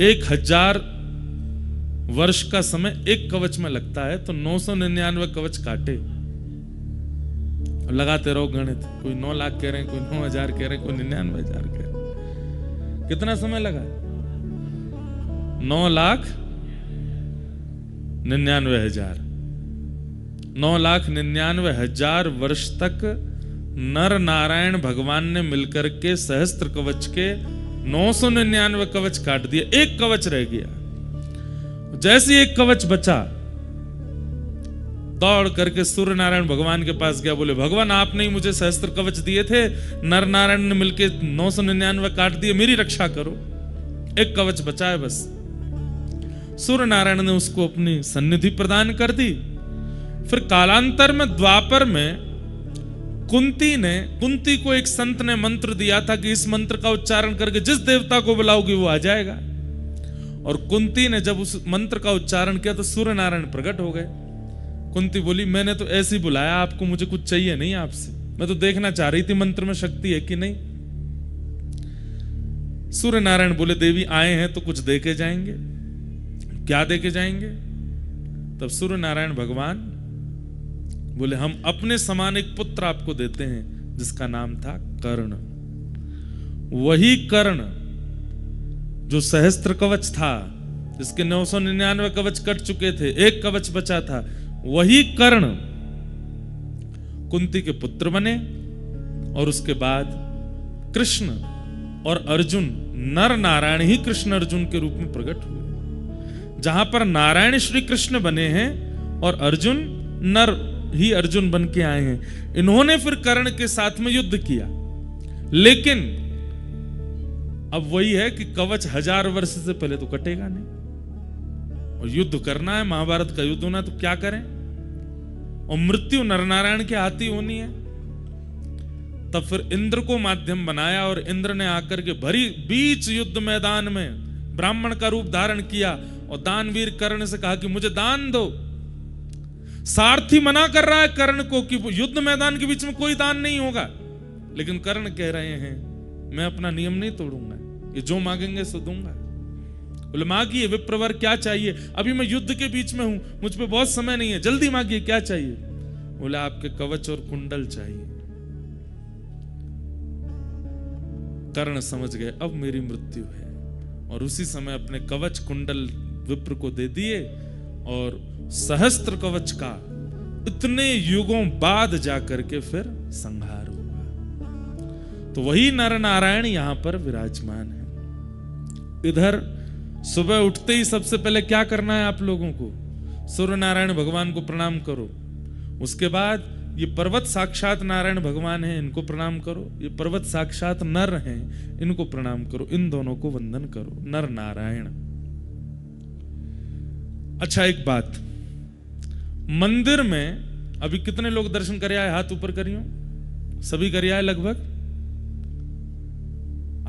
1000 वर्ष का समय एक कवच में लगता है, तो 999 कवच काटे, लगाते रहो गणित। कोई 9 लाख कह रहे हैं, कोई 9,000 कह रहे हैं, कोई 99,000 कह रहे हैं। कितना समय लगा? 9,99,000। 9,99,000 वर्ष तक नर नारायण भगवान ने मिलकर के सहस्त्र कवच के 999 कवच काट दिए, एक कवच रह गया। जैसे एक कवच बचा, दौड़ करके सूर्य नारायण भगवान के पास गया, बोले भगवान आपने ही मुझे सहस्त्र कवच दिए थे, नर नारायण ने मिलके 999 काट दिए, मेरी रक्षा करो, एक कवच बचा है बस। सूर्य नारायण ने उसको अपनी सन्निधि प्रदान कर दी। फिर कालांतर में द्वापर में कुंती को एक संत ने मंत्र दिया था कि इस मंत्र का उच्चारण करके जिस देवता को बुलाओगे वो आ जाएगा। और कुंती ने जब उस मंत्र का उच्चारण किया तो सूर्य नारायण प्रकट हो गए। कुंती बोली मैंने तो ऐसे ही बुलाया आपको, मुझे कुछ चाहिए नहीं आपसे, मैं तो देखना चाह रही थी मंत्र में शक्ति है कि नहीं। सूर्य नारायण बोले देवी आए हैं तो कुछ देके जाएंगे। क्या देके जाएंगे? तब सूर्य नारायण भगवान बोले हम अपने समान एक पुत्र आपको देते हैं जिसका नाम था कर्ण। वही कर्ण जो सहस्त्र कवच था, जिसके 999 कवच कट चुके थे, एक कवच बचा था, वही कर्ण कुंती के पुत्र बने। और उसके बाद कृष्ण और अर्जुन, नर नारायण ही कृष्ण अर्जुन के रूप में प्रकट हुए। जहां पर नारायण श्री कृष्ण बने हैं और अर्जुन नर ही अर्जुन बन के आए हैं। इन्होंने फिर कर्ण के साथ में युद्ध किया, लेकिन अब वही है कि कवच 1000 वर्ष से पहले तो कटेगा नहीं, और युद्ध करना है, महाभारत का युद्ध होना है, तो क्या करें? और मृत्यु नरनारायण के हाथ ही होनी है। तब फिर इंद्र को माध्यम बनाया और इंद्र ने आकर के भरी बीच युद्ध मैदान में ब्राह्मण का रूप धारण किया और दानवीर कर्ण से कहा कि मुझे दान दो। सारथी मना कर रहा है कर्ण को कि युद्ध मैदान के बीच में कोई दान नहीं होगा, लेकिन कर्ण कह रहे हैं मैं अपना नियम नहीं तोड़ूंगा, ये जो मांगेंगे सो दूंगा। बोले मांगिए विप्रवर, क्या चाहिए? अभी मैं युद्ध के बीच में हूं, मुझ पे बहुत समय नहीं है, जल्दी मांगिए, क्या चाहिए? बोले आपके कवच और कुंडल चाहिए। कर्ण समझ गए अब मेरी मृत्यु है, और उसी समय अपने कवच कुंडल विप्र को दे दिए, और सहस्त्र कवच का इतने युगों बाद जाकर के फिर संहार हुआ। तो वही नर नारायण यहां पर विराजमान है। इधर सुबह उठते ही सबसे पहले क्या करना है आप लोगों को? सूर्य नारायण भगवान को प्रणाम करो। उसके बाद ये पर्वत साक्षात नारायण भगवान हैं, इनको प्रणाम करो। ये पर्वत साक्षात नर हैं, इनको प्रणाम करो। इन दोनों को वंदन करो, नर नारायण। अच्छा एक बात, मंदिर में अभी कितने लोग दर्शन कर आए? हाथ ऊपर करियो। सभी कर आए लगभग?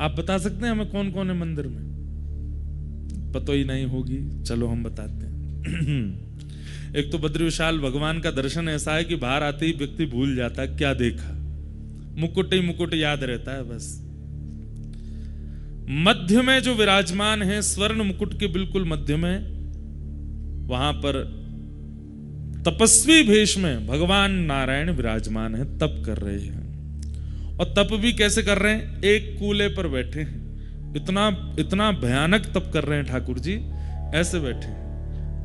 आप बता सकते हैं हमें कौन कौन है मंदिर में? पता ही नहीं होगी, चलो हम बताते हैं। एक तो बद्री विशाल भगवान का दर्शन ऐसा है कि बाहर आते ही व्यक्ति भूल जाता है क्या देखा, मुकुट ही मुकुट याद रहता है बस। मध्य में जो विराजमान है, स्वर्ण मुकुट के बिल्कुल मध्य में, वहां पर तपस्वी भेष में भगवान नारायण विराजमान है, तप कर रहे हैं। और तप भी कैसे कर रहे हैं? एक कूले पर बैठे हैं। इतना भयानक तप कर रहे हैं ठाकुर जी, ऐसे बैठे हैं।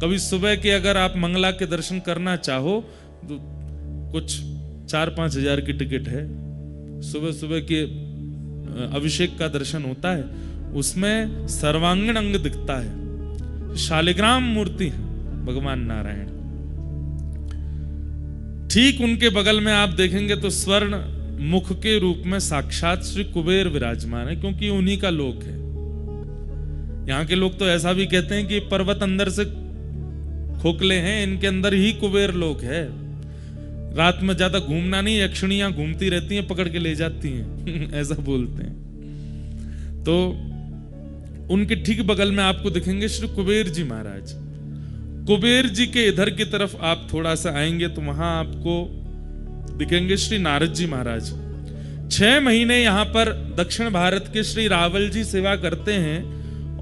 कभी सुबह के अगर आप मंगला के दर्शन करना चाहो तो कुछ 4-5 हजार की टिकट है। सुबह सुबह के अभिषेक का दर्शन होता है, उसमें सर्वांगीण अंग दिखता है, शालिग्राम मूर्ति है भगवान नारायण। ठीक उनके बगल में आप देखेंगे तो स्वर्ण मुख के रूप में साक्षात श्री कुबेर विराजमान है, क्योंकि उन्हीं का लोक है। यहां के लोग तो ऐसा भी कहते हैं कि पर्वत अंदर से खोखले हैं, इनके अंदर ही कुबेर लोक है। रात में ज्यादा घूमना नहीं, यक्षिणियां घूमती रहती हैं, पकड़ के ले जाती हैं। ऐसा बोलते हैं। तो उनके ठीक बगल में आपको दिखेंगे श्री कुबेर जी महाराज। कुबेर जी के इधर की तरफ आप थोड़ा सा आएंगे तो वहां आपको दिखेंगे श्री नारद जी महाराज। 6 महीने यहां पर दक्षिण भारत के श्री रावल जी सेवा करते हैं,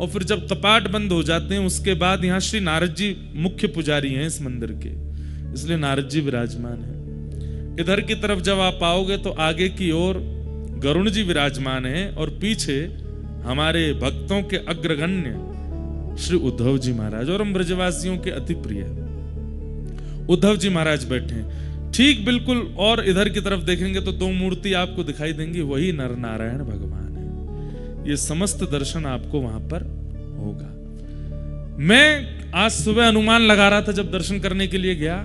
और फिर जब कपाट बंद हो जाते हैं उसके बाद यहाँ श्री नारद जी मुख्य पुजारी हैं इस मंदिर के, इसलिए नारद जी विराजमान हैं। इधर की तरफ जब आप आओगे तो आगे की ओर गरुण जी विराजमान हैं और पीछे हमारे भक्तों के अग्रगण्य श्री उद्धव जी महाराज और हम ब्रजवासियों के अति प्रिय उद्धव जी महाराज बैठे हैं ठीक बिल्कुल। और इधर की तरफ देखेंगे तो दो मूर्ति आपको दिखाई देंगी, वही नर नारायण भगवान है। ये समस्त दर्शन आपको वहां पर होगा। मैं आज सुबह अनुमान लगा रहा था जब दर्शन करने के लिए गया,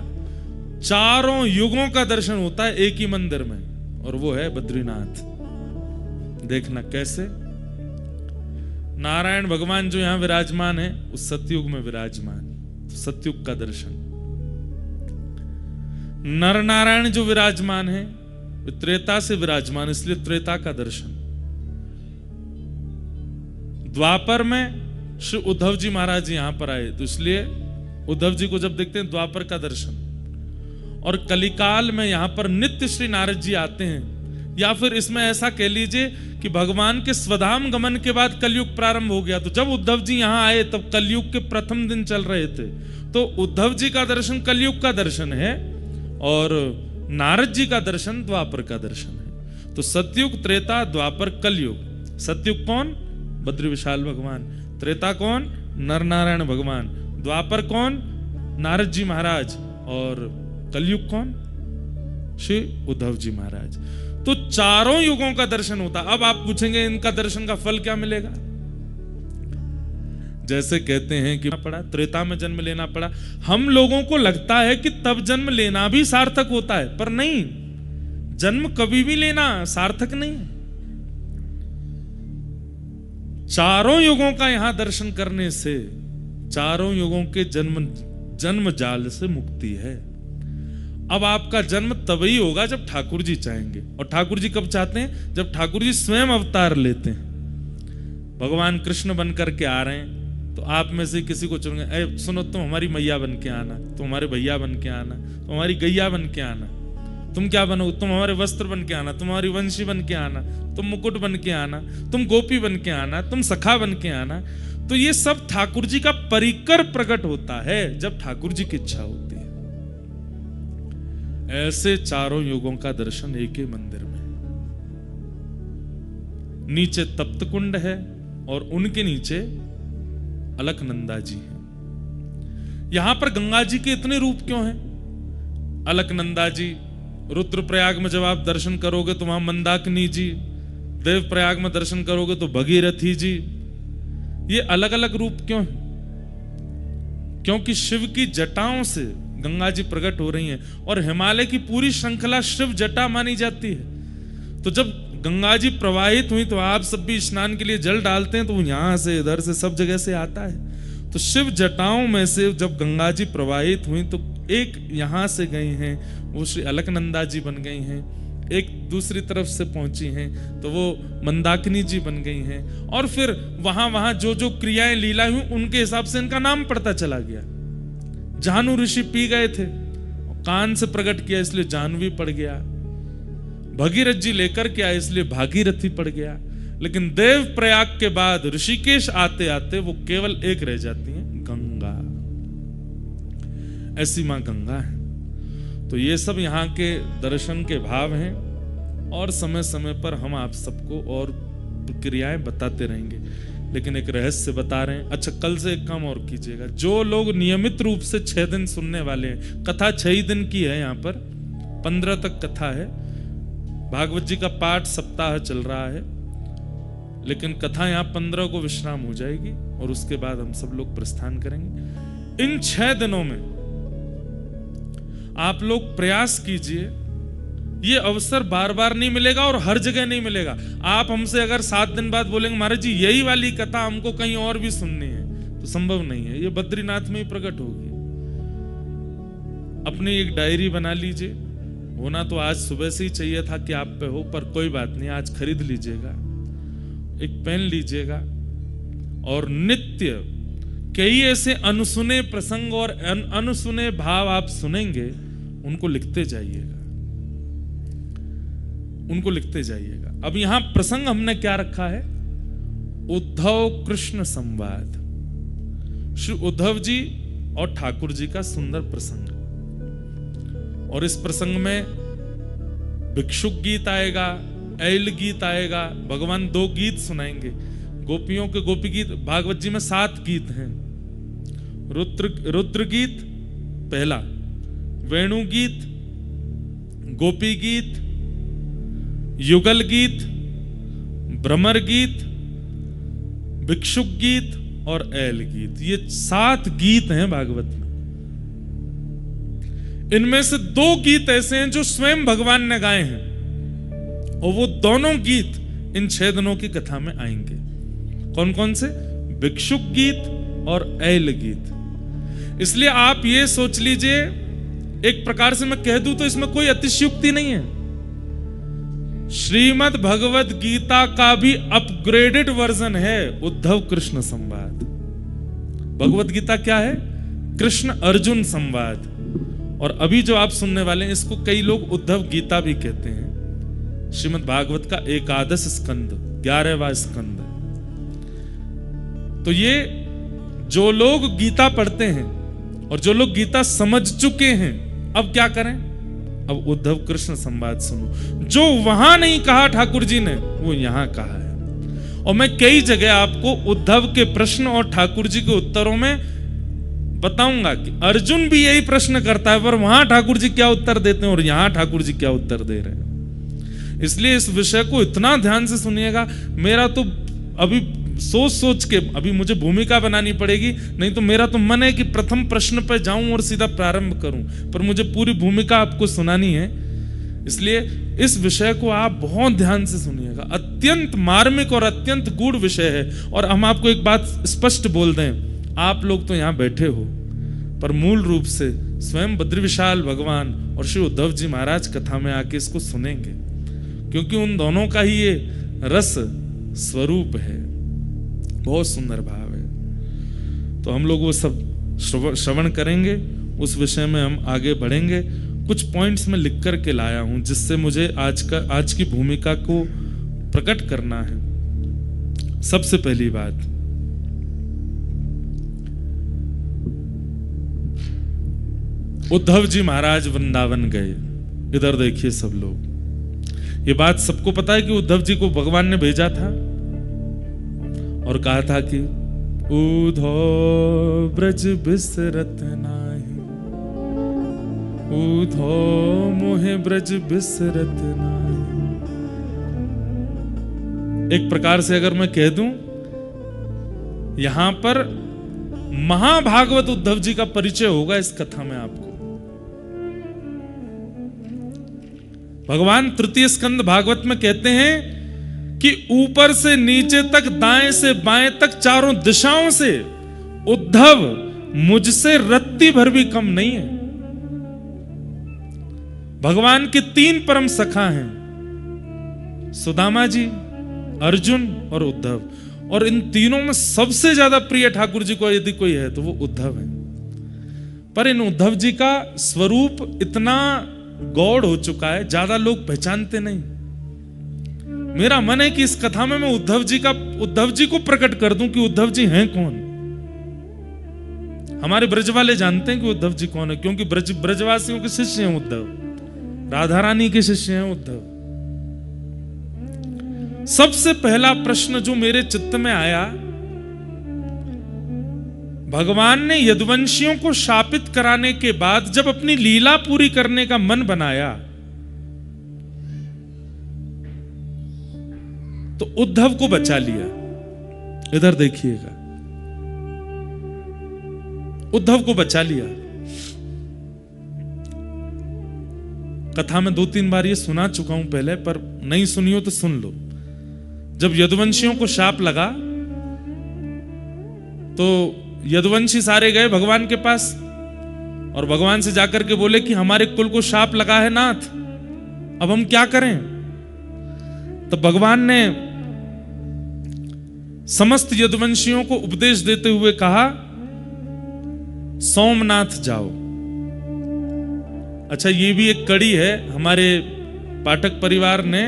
चारों युगों का दर्शन होता है एक ही मंदिर में, और वो है बद्रीनाथ। देखना कैसे नारायण भगवान जो यहां विराजमान है उस सतयुग में विराजमान, तो सतयुग का दर्शन। नर नारायण जो विराजमान है वे त्रेता से विराजमान, इसलिए त्रेता का दर्शन। द्वापर में श्री उद्धव जी महाराज यहां पर आए तो इसलिए उद्धव जी को जब देखते हैं द्वापर का दर्शन। और कलिकाल में यहां पर नित्य श्री नारद जी आते हैं, या फिर इसमें ऐसा कह लीजिए कि भगवान के स्वधाम गमन के बाद कलयुग प्रारंभ हो गया। तो जब उद्धव जी यहां आए तब कलयुग के प्रथम दिन चल रहे थे, तो उद्धव जी का दर्शन कलयुग का दर्शन है और नारद जी का दर्शन द्वापर का दर्शन है। तो सतयुग, त्रेता, द्वापर, कलयुग। सतयुग कौन? बद्री विशाल भगवान। त्रेता कौन? नर नारायण भगवान। द्वापर कौन? नारद जी महाराज। और कलयुग कौन? श्री उद्धव जी महाराज। तो चारों युगों का दर्शन होता। अब आप पूछेंगे इनका दर्शन का फल क्या मिलेगा? जैसे कहते हैं कि पड़ा त्रेता में जन्म लेना पड़ा, हम लोगों को लगता है कि तब जन्म लेना भी सार्थक होता है, पर नहीं, जन्म कभी भी लेना सार्थक नहीं। चारों युगों का यहां दर्शन करने से चारों युगों के जन्म जाल से मुक्ति है। अब आपका जन्म तभी होगा जब ठाकुर जी चाहेंगे, और ठाकुर जी कब चाहते हैं? जब ठाकुर जी स्वयं अवतार लेते हैं। भगवान कृष्ण बन करके आ रहे हैं तो आप में से किसी को चुनेंगे, ए सुनो तुम हमारी मैया बन के आना, तुम हमारे भैया बन के आना, तुम हमारी गैया बन के आना। तुम क्या बनो? तुम हमारे वस्त्र बन के आना, तुम हमारी वंशी बन के आना, तुम मुकुट बन के आना, तुम गोपी बन के आना, तुम सखा बन के आना। तो ये सब ठाकुर जी का परिकर प्रकट होता है जब ठाकुर जी की इच्छा होती है। ऐसे चारों युगों का दर्शन एक ही मंदिर में। नीचे तप्त कुंड है और उनके नीचे अलकनंदा जी हैं। यहां पर गंगा जी के इतने रूप क्यों हैं? अलकनंदा जी, रुद्रप्रयाग में जब आप दर्शन करोगे तो वहां मंदाकिनी जी, देवप्रयाग में दर्शन करोगे तो भगीरथी जी। ये अलग अलग रूप क्यों हैं? क्योंकि शिव की जटाओं से गंगा जी प्रकट हो रही हैं, और हिमालय की पूरी श्रृंखला शिव जटा मानी जाती है। तो जब गंगा जी प्रवाहित हुई तो आप सब भी स्नान के लिए जल डालते हैं, तो यहां से इधर से सब जगह से आता है। तो शिव जटाओं में से जब गंगा जी प्रवाहित हुई तो एक यहां से गई हैं, वो श्री अलकनंदा जी बन गई हैं। एक दूसरी तरफ से पहुंची हैं तो वो मंदाकिनी जी बन गई हैं। और फिर वहां वहां जो जो क्रियाएं लीला हुई उनके हिसाब से इनका नाम पड़ता चला गया। जानू ऋषि पी गए थे, कान से प्रकट किया इसलिए जानवी पड़ गया। भगीरथ जी लेकर के आए इसलिए भागीरथी पड़ गया। लेकिन देव प्रयाग के बाद ऋषिकेश आते आते वो केवल एक रह जाती हैं, गंगा। ऐसी मां गंगा है। तो ये सब यहाँ के दर्शन के भाव हैं, और समय समय पर हम आप सबको और क्रियाएं बताते रहेंगे। लेकिन एक रहस्य बता रहे हैं। अच्छा, कल से एक काम और कीजिएगा, जो लोग नियमित रूप से 6 दिन सुनने वाले हैं, कथा 6 ही दिन की है, यहाँ पर 15 तक कथा है। भागवत जी का पाठ सप्ताह चल रहा है, लेकिन कथा यहाँ 15 को विश्राम हो जाएगी और उसके बाद हम सब लोग प्रस्थान करेंगे। इन 6 दिनों में आप लोग प्रयास कीजिए, ये अवसर बार बार नहीं मिलेगा और हर जगह नहीं मिलेगा। आप हमसे अगर 7 दिन बाद बोलेंगे महाराज जी यही वाली कथा हमको कहीं और भी सुननी है, तो संभव नहीं है। ये बद्रीनाथ में ही प्रकट होगी। अपनी एक डायरी बना लीजिए। होना तो आज सुबह से ही चाहिए था कि आप पे हो, पर कोई बात नहीं, आज खरीद लीजिएगा। एक पेन लीजिएगा और नित्य कई ऐसे अनसुने प्रसंग और अनसुने भाव आप सुनेंगे, उनको लिखते जाइएगा, उनको लिखते जाइएगा। अब यहां प्रसंग हमने क्या रखा है? उद्धव कृष्ण संवाद, श्री उद्धव जी और ठाकुर जी का सुंदर प्रसंग। और इस प्रसंग में भिक्षुक गीत आएगा, ऐल गीत आएगा, भगवान 2 गीत सुनाएंगे। गोपियों के गोपी गीत भागवत जी में 7 गीत हैं। रुद्र गीत पहला, वेणु गीत, गोपी गीत, युगल गीत, भ्रमर गीत, भिक्षुक गीत और ऐल गीत। ये 7 गीत हैं भागवत में। इनमें से 2 गीत ऐसे हैं जो स्वयं भगवान ने गाए हैं, और वो दोनों गीत इन 6 दिनों की कथा में आएंगे। कौन कौन से? भिक्षुक गीत और ऐल गीत। इसलिए आप ये सोच लीजिए, एक प्रकार से मैं कह दूं तो इसमें कोई अतिशयोक्ति नहीं है। श्रीमद् भगवत गीता का भी अपग्रेडेड वर्जन है उद्धव कृष्ण संवाद। भगवत गीता क्या है? कृष्ण अर्जुन संवाद। और अभी जो आप सुनने वाले हैं, इसको कई लोग उद्धव गीता भी कहते हैं। श्रीमद् भागवत का 11 स्कंद, 11वां स्कंद। तो ये जो लोग गीता पढ़ते हैं और जो लोग गीता समझ चुके हैं, अब क्या करें? अब उद्धव कृष्ण संवाद सुनो। जो वहां नहीं कहा ठाकुर जी ने, वो यहां कहा है। और मैं कई जगह आपको उद्धव के प्रश्न और ठाकुर जी के उत्तरों में बताऊंगा कि अर्जुन भी यही प्रश्न करता है, पर वहां ठाकुर जी क्या उत्तर देते हैं और यहां ठाकुर जी क्या उत्तर दे रहे हैं। इसलिए इस विषय को इतना ध्यान से सुनिएगा। मेरा तो अभी सोच के अभी मुझे भूमिका बनानी पड़ेगी, नहीं तो मेरा तो मन है कि प्रथम प्रश्न पर जाऊं और सीधा प्रारंभ करूं, पर मुझे पूरी भूमिका आपको सुनानी है। इसलिए इस विषय को आप बहुत ध्यान से सुनिएगा। अत्यंत मार्मिक और अत्यंत गूढ़ विषय है। और हम आपको एक बात स्पष्ट बोल दें, आप लोग तो यहां बैठे हो, पर मूल रूप से स्वयं बद्रीविशाल भगवान और श्री उद्धव जी महाराज कथा में आके इसको सुनेंगे, क्योंकि उन दोनों का ही ये रस स्वरूप है। बहुत सुंदर भाव है। तो हम लोग वो सब श्रवण करेंगे, उस विषय में हम आगे बढ़ेंगे। कुछ पॉइंट्स में लिख कर के लाया हूं, जिससे मुझे आज की भूमिका को प्रकट करना है। सबसे पहली बात, उद्धव जी महाराज वृंदावन गए। इधर देखिए सब लोग, ये बात सबको पता है कि उद्धव जी को भगवान ने भेजा था और कहा था कि उद्धव ब्रज बिसरत नाही, उद्धव मोहे ब्रज बिसरत नाही। एक प्रकार से अगर मैं कह दूं, यहां पर महाभागवत उद्धव जी का परिचय होगा इस कथा में आपको। भगवान तृतीय स्कंद भागवत में कहते हैं कि ऊपर से नीचे तक, दाएं से बाएं तक, चारों दिशाओं से उद्धव मुझसे रत्ती भर भी कम नहीं है। भगवान के 3 परम सखा हैं, सुदामा जी, अर्जुन और उद्धव। और इन तीनों में सबसे ज्यादा प्रिय ठाकुर जी को यदि कोई है तो वो उद्धव है। पर इन उद्धव जी का स्वरूप इतना गौड़ हो चुका है, ज्यादा लोग पहचानते नहीं। मेरा मन है कि इस कथा में मैं उद्धव जी को प्रकट कर दूं कि उद्धव जी हैं कौन। हमारे ब्रज वाले जानते हैं कि उद्धव जी कौन है, क्योंकि ब्रजवासियों के शिष्य हैं उद्धव, राधा रानी के शिष्य हैं उद्धव। सबसे पहला प्रश्न जो मेरे चित्त में आया, भगवान ने यदुवंशियों को शापित कराने के बाद जब अपनी लीला पूरी करने का मन बनाया, तो उद्धव को बचा लिया। इधर देखिएगा, उद्धव को बचा लिया। कथा में 2-3 बार ये सुना चुका हूं पहले, पर नहीं सुनी हो तो सुन लो। जब यदुवंशियों को शाप लगा तो यदुवंशी सारे गए भगवान के पास और भगवान से जाकर के बोले कि हमारे कुल को शाप लगा है नाथ, अब हम क्या करें। तो भगवान ने समस्त यदुवंशियों को उपदेश देते हुए कहा, सोमनाथ जाओ। अच्छा, ये भी एक कड़ी है। हमारे पाठक परिवार ने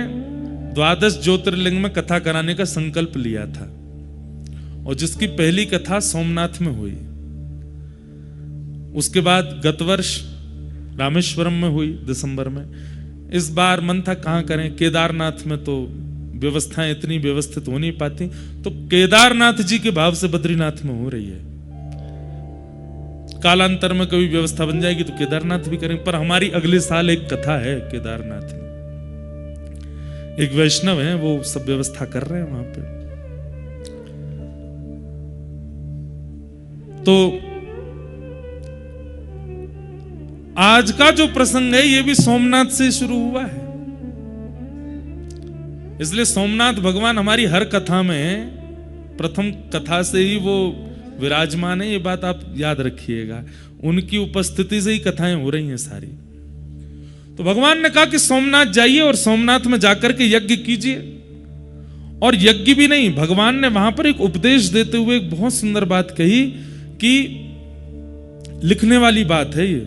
12 ज्योतिर्लिंग में कथा कराने का संकल्प लिया था। और जिसकी पहली कथा सोमनाथ में हुई। उसके बाद गत वर्ष रामेश्वरम में हुई दिसंबर में। इस बार मन था कहां करें, केदारनाथ में तो व्यवस्थाएं इतनी व्यवस्थित हो नहीं पाती, तो केदारनाथ जी के भाव से बद्रीनाथ में हो रही है। कालांतर में कभी व्यवस्था बन जाएगी तो केदारनाथ भी करेंगे, पर हमारी अगले साल एक कथा है केदारनाथ में। एक वैष्णव है, वो सब व्यवस्था कर रहे हैं वहां पे। तो आज का जो प्रसंग है ये भी सोमनाथ से शुरू हुआ है, इसलिए सोमनाथ भगवान हमारी हर कथा में प्रथम कथा से ही वो विराजमान है, ये बात आप याद रखिएगा। उनकी उपस्थिति से ही कथाएं हो रही हैं सारी। तो भगवान ने कहा कि सोमनाथ जाइए और सोमनाथ में जाकर के यज्ञ कीजिए। और यज्ञ भी नहीं, भगवान ने वहां पर एक उपदेश देते हुए एक बहुत सुंदर बात कही कि लिखने वाली बात है ये।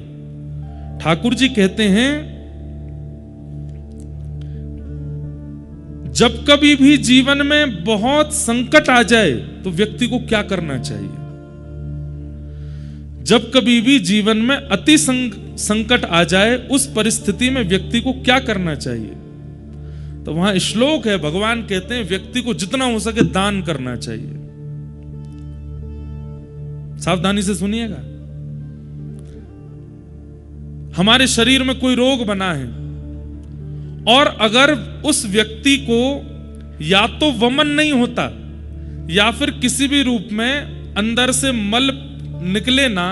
ठाकुर जी कहते हैं, जब कभी भी जीवन में बहुत संकट आ जाए तो व्यक्ति को क्या करना चाहिए। जब कभी भी जीवन में अति संकट आ जाए उस परिस्थिति में व्यक्ति को क्या करना चाहिए। तो वहां श्लोक है, भगवान कहते हैं व्यक्ति को जितना हो सके दान करना चाहिए। सावधानी से सुनिएगा। हमारे शरीर में कोई रोग बना है और अगर उस व्यक्ति को या तो वमन नहीं होता या फिर किसी भी रूप में अंदर से मल निकले ना,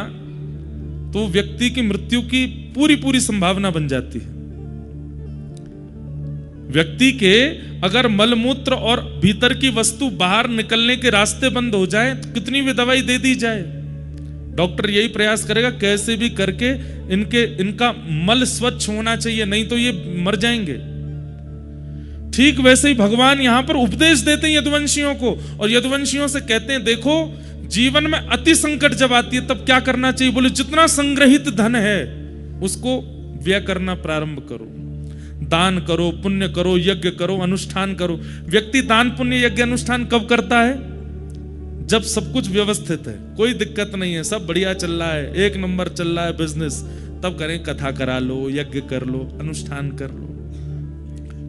तो व्यक्ति की मृत्यु की पूरी संभावना बन जाती है। व्यक्ति के अगर मलमूत्र और भीतर की वस्तु बाहर निकलने के रास्ते बंद हो जाए तो कितनी भी दवाई दे दी जाए, डॉक्टर यही प्रयास करेगा कैसे भी करके इनका मल स्वच्छ होना चाहिए, नहीं तो ये मर जाएंगे। ठीक वैसे ही भगवान यहां पर उपदेश देते हैं यदुवंशियों को, और यदुवंशियों से कहते हैं देखो जीवन में अति संकट जब आती है तब क्या करना चाहिए। बोले जितना संग्रहित धन है उसको व्यय करना प्रारंभ करो, दान करो, पुण्य करो, यज्ञ करो, अनुष्ठान करो। व्यक्ति दान पुण्य यज्ञ अनुष्ठान कब करता है? जब सब कुछ व्यवस्थित है, कोई दिक्कत नहीं है, सब बढ़िया चल रहा है, एक नंबर चल रहा है बिजनेस, तब करें, कथा करा लो, यज्ञ कर लो, अनुष्ठान कर लो,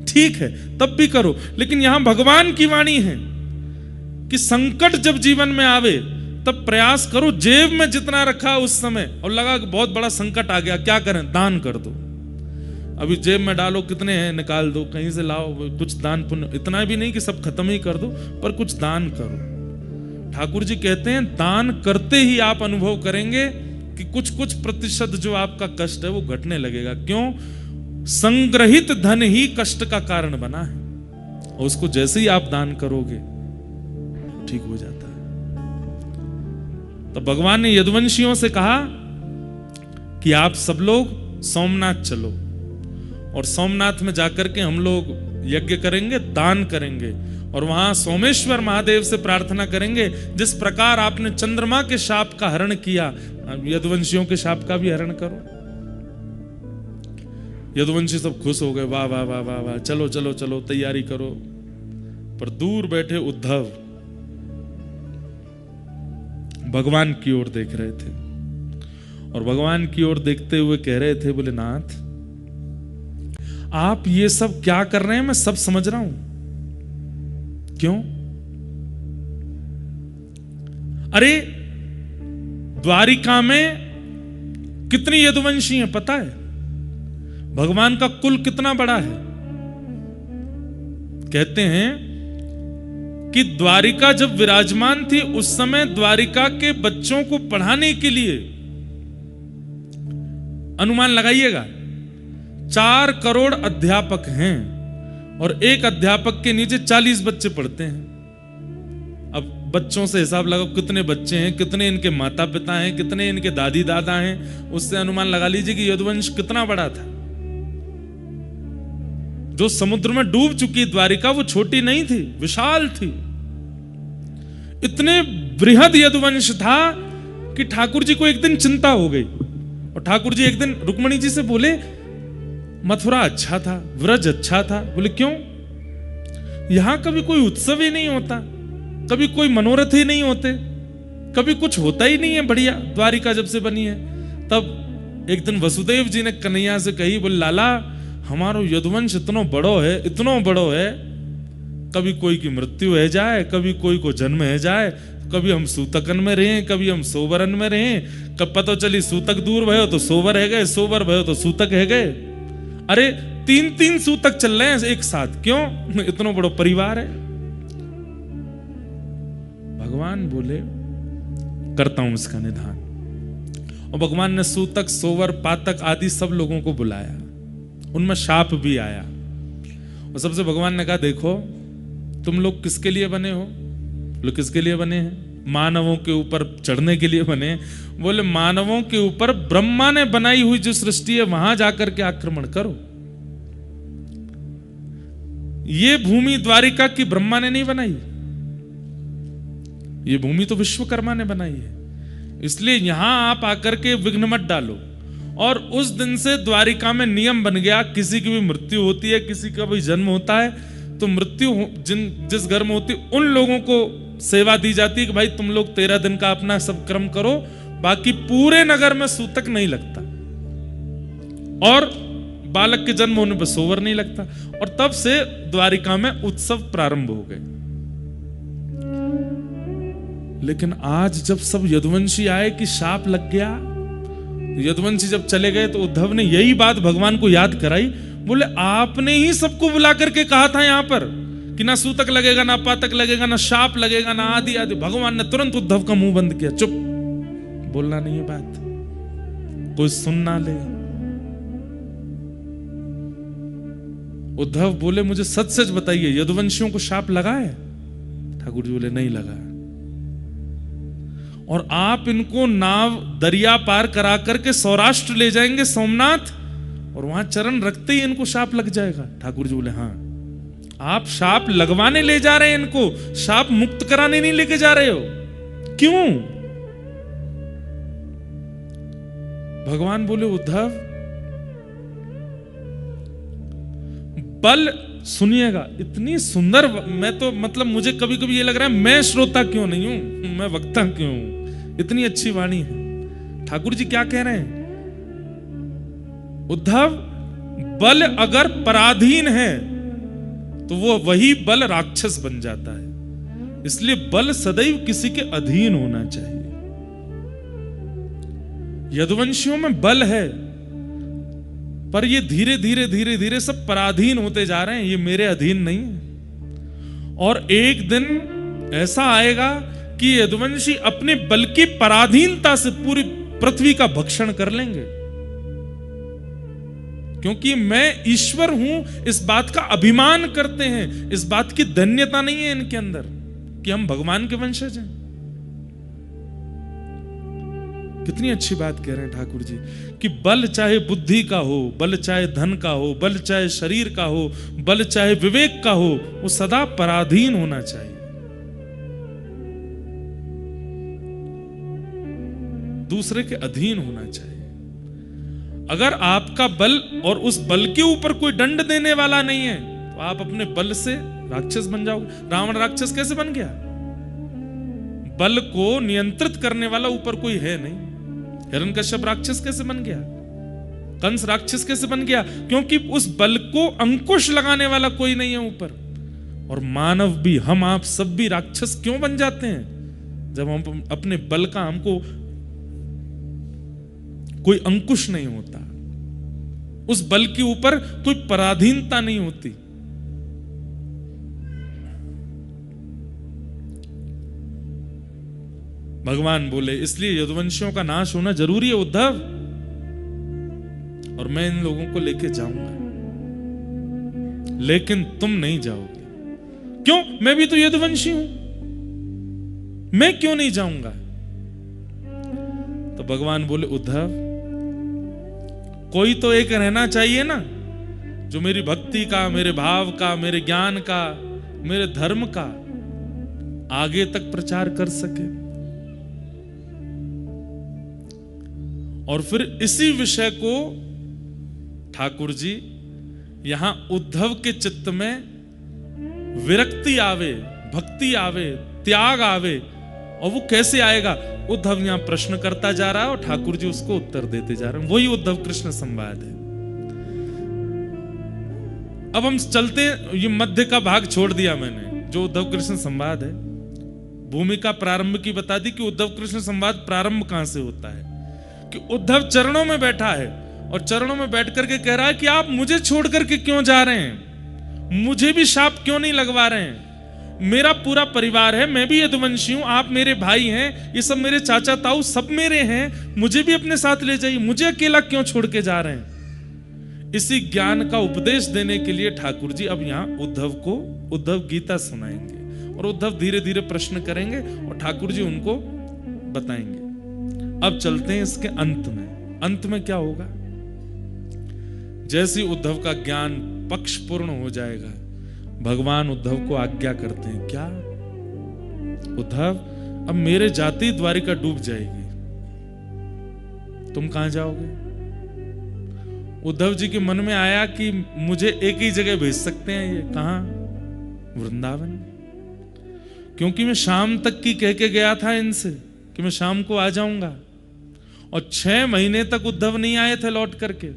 ठीक है, तब भी करो। लेकिन यहां भगवान की वाणी है कि संकट जब जीवन में आवे तब प्रयास करो, जेब में जितना रखा उस समय और लगा कि बहुत बड़ा संकट आ गया, क्या करें? दान कर दो। अभी जेब में डालो, कितने हैं निकाल दो, कहीं से लाओ, कुछ दान पुण्य, इतना भी नहीं कि सब खत्म ही कर दो, पर कुछ दान करो। ठाकुर जी कहते हैं दान करते ही आप अनुभव करेंगे कि कुछ कुछ प्रतिशत जो आपका कष्ट है वो घटने लगेगा। क्यों? संग्रहित धन ही कष्ट का कारण बना है, और उसको जैसे ही आप दान करोगे ठीक हो जाता है। तो भगवान ने यदुवंशियों से कहा कि आप सब लोग सोमनाथ चलो और सोमनाथ में जाकर के हम लोग यज्ञ करेंगे, दान करेंगे, और वहां सोमेश्वर महादेव से प्रार्थना करेंगे जिस प्रकार आपने चंद्रमा के शाप का हरण किया, यदुवंशियों के शाप का भी हरण करो। यदुवंशी सब खुश हो गए, वाह वाह वाह वाह वाह, चलो चलो चलो तैयारी करो। पर दूर बैठे उद्धव भगवान की ओर देख रहे थे, और भगवान की ओर देखते हुए कह रहे थे, बोले नाथ आप ये सब क्या कर रहे हैं, मैं सब समझ रहा हूं। क्यों? अरे द्वारिका में कितनी यदुवंशी हैं पता है? भगवान का कुल कितना बड़ा है? कहते हैं कि द्वारिका जब विराजमान थी उस समय द्वारिका के बच्चों को पढ़ाने के लिए, अनुमान लगाइएगा, 4 करोड़ अध्यापक हैं और एक अध्यापक के नीचे 40 बच्चे पढ़ते हैं। अब बच्चों से हिसाब लगाओ कितने बच्चे हैं, कितने इनके माता पिता हैं, कितने इनके दादी दादा हैं, उससे अनुमान लगा लीजिए कि यदुवंश कितना बड़ा था। जो समुद्र में डूब चुकी द्वारिका वो छोटी नहीं थी, विशाल थी। इतने बृहद यदुवंश था कि ठाकुर जी को एक दिन चिंता हो गई, और ठाकुर जी एक दिन रुक्मणी जी से बोले मथुरा अच्छा था, व्रज अच्छा था। बोले क्यों? यहां कभी कोई उत्सव ही नहीं होता, कभी कोई मनोरथ ही नहीं होते, कभी कुछ होता ही नहीं है बढ़िया। द्वारिका जब से बनी है तब एक दिन वसुदेव जी ने कन्हैया से कही, बोले लाला हमारो यदुवंश इतनो बड़ो है, कभी कोई की मृत्यु है जाए, कभी कोई को जन्म है जाए, कभी हम सूतकन में रहे, कभी हम सोवरन में रहे, कब पता चली सूतक दूर भयो तो सोवर है गए, सोवर भयो तो सूतक है गए। अरे 3-3 सूतक चल रहे हैं एक साथ, क्यों? इतना बड़ा परिवार है। भगवान बोले करता हूं इसका निधान। और भगवान ने सूतक, सोवर, पातक आदि सब लोगों को बुलाया, उनमें शाप भी आया। और सबसे भगवान ने कहा, देखो तुम लोग किसके लिए बने हो? लोग किसके लिए बने हैं? मानवों के ऊपर चढ़ने के लिए बने। बोले मानवों के ऊपर ब्रह्मा ने बनाई हुई जो सृष्टि है वहां जाकर के आक्रमण करो। ये भूमि द्वारिका की ब्रह्मा ने नहीं बनाई, ये भूमि तो विश्वकर्मा ने बनाई है, इसलिए यहां आप आकर के विघ्न मत डालो। और उस दिन से द्वारिका में नियम बन गया, किसी की भी मृत्यु होती है, किसी का भी जन्म होता है, तो मृत्यु जिस घर में होती उन लोगों को सेवा दी जाती है कि भाई तुम लोग 13 दिन का अपना सब कर्म करो, बाकी पूरे नगर में सूतक नहीं लगता और बालक के जन्म होने पर सोवर नहीं लगता। और तब से द्वारिका में उत्सव प्रारंभ हो गए। लेकिन आज जब सब यदुवंशी आए कि शाप लग गया, यदुवंशी जब चले गए तो उद्धव ने यही बात भगवान को याद कराई। बोले आपने ही सबको बुला करके कहा था यहां पर कि ना सूतक लगेगा, ना पातक लगेगा, ना शाप लगेगा, ना आदि आदि। भगवान ने तुरंत उद्धव का मुंह बंद किया, चुप, बोलना नहीं है बात, कोई सुन ना ले। उद्धव बोले मुझे सच सच बताइए, यदुवंशियों को शाप लगा है? ठाकुर जी बोले नहीं लगा। और आप इनको नाव दरिया पार करा करके सौराष्ट्र ले जाएंगे, सोमनाथ, और वहां चरण रखते ही इनको शाप लग जाएगा? ठाकुर जी बोले हाँ। आप शाप लगवाने ले जा रहे हैं, इनको शाप मुक्त कराने नहीं लेके जा रहे हो, क्यों? भगवान बोले उद्धव बल, सुनिएगा, इतनी सुंदर, मैं तो मतलब मुझे कभी कभी ये लग रहा है मैं श्रोता क्यों नहीं हूं, मैं वक्ता क्यों हूं, इतनी अच्छी वाणी है। ठाकुर जी क्या कह रहे हैं? उद्धव बल अगर पराधीन है तो वो वही बल राक्षस बन जाता है, इसलिए बल सदैव किसी के अधीन होना चाहिए। यदुवंशियों में बल है, पर ये धीरे धीरे धीरे धीरे सब पराधीन होते जा रहे हैं, ये मेरे अधीन नहीं है। और एक दिन ऐसा आएगा कि यदुवंशी अपने बल की पराधीनता से पूरी पृथ्वी का भक्षण कर लेंगे, क्योंकि मैं ईश्वर हूं इस बात का अभिमान करते हैं, इस बात की धन्यता नहीं है इनके अंदर कि हम भगवान के वंशज हैं। कितनी अच्छी बात कह रहे हैं ठाकुर जी कि बल चाहे बुद्धि का हो, बल चाहे धन का हो, बल चाहे शरीर का हो, बल चाहे विवेक का हो, वो सदा पराधीन होना चाहिए, दूसरे के अधीन होना चाहिए। अगर आपका बल और उस बल के ऊपर कोई दंड देने वाला नहीं है तो आप अपने बल से राक्षस बन जाओगे। रावण राक्षस कैसे बन गया? बल को नियंत्रित करने वाला ऊपर कोई है नहीं। हिरण्यकश्यप राक्षस कैसे बन गया? कंस राक्षस कैसे बन गया? क्योंकि उस बल को अंकुश लगाने वाला कोई नहीं है ऊपर। और मानव भी, हम आप सब भी राक्षस क्यों बन जाते हैं? जब हम अपने बल का, हमको कोई अंकुश नहीं होता, उस बल के ऊपर कोई पराधीनता नहीं होती। भगवान बोले इसलिए यदुवंशियों का नाश होना जरूरी है उद्धव, और मैं इन लोगों को लेके जाऊंगा, लेकिन तुम नहीं जाओगे। क्यों? मैं भी तो यदुवंशी हूं, मैं क्यों नहीं जाऊंगा? तो भगवान बोले उद्धव कोई तो एक रहना चाहिए ना, जो मेरी भक्ति का, मेरे भाव का, मेरे ज्ञान का, मेरे धर्म का आगे तक प्रचार कर सके। और फिर इसी विषय को ठाकुर जी यहां उद्धव के चित्त में विरक्ति आवे, भक्ति आवे, त्याग आवे। और वो कैसे आएगा? उद्धव यहां प्रश्न करता जा रहा है और ठाकुर जी उसको उत्तर देते जा रहे हैं। वही उद्धव कृष्ण संवाद है। अब हम चलते हैं, ये मध्य का भाग छोड़ दिया मैंने, जो उद्धव कृष्ण संवाद है। भूमिका प्रारंभ की बता दी कि उद्धव कृष्ण संवाद प्रारंभ कहां से होता है, कि उद्धव चरणों में बैठा है और चरणों में बैठ करके कह रहा है कि आप मुझे छोड़ करके क्यों जा रहे हैं, मुझे भी शाप क्यों नहीं लगवा रहे हैं, मेरा पूरा परिवार है, मैं भी यदुवंशी हूं, आप मेरे भाई हैं, ये सब मेरे चाचा ताऊ सब मेरे हैं, मुझे भी अपने साथ ले जाइए, मुझे अकेला क्यों छोड़ के जा रहे हैं। इसी ज्ञान का उपदेश देने के लिए ठाकुर जी अब यहां उद्धव को उद्धव गीता सुनाएंगे और उद्धव धीरे धीरे प्रश्न करेंगे और ठाकुर जी उनको बताएंगे। अब चलते हैं इसके अंत में। अंत में क्या होगा? जैसे उद्धव का ज्ञान पक्ष पूर्ण हो जाएगा, भगवान उद्धव को आज्ञा करते हैं, क्या उद्धव, अब मेरे जाति द्वारिका डूब जाएगी, तुम कहां जाओगे? उद्धव जी के मन में आया कि मुझे एक ही जगह भेज सकते हैं, ये कहां? वृंदावन। क्योंकि मैं शाम तक की कह के गया था इनसे कि मैं शाम को आ जाऊंगा, और 6 महीने तक उद्धव नहीं आए थे लौट करके।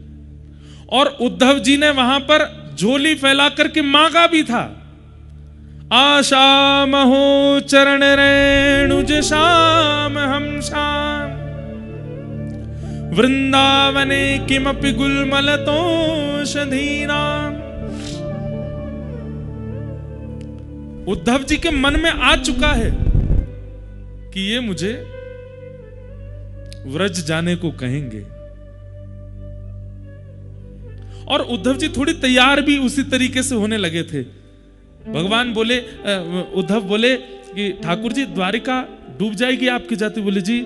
और उद्धव जी ने वहां पर झोली फैला करके मांगा भी था, आशा महो चरण रेणुज श्याम हम श्याम वृंदावने किमपि गुलमलतोषधीनाम। उद्धव जी के मन में आ चुका है कि ये मुझे व्रज जाने को कहेंगे, और उद्धव जी थोड़ी तैयार भी उसी तरीके से होने लगे थे। भगवान बोले, उद्धव बोले कि ठाकुर जी द्वारिका डूब जाएगी आपकी जाति। बोले जी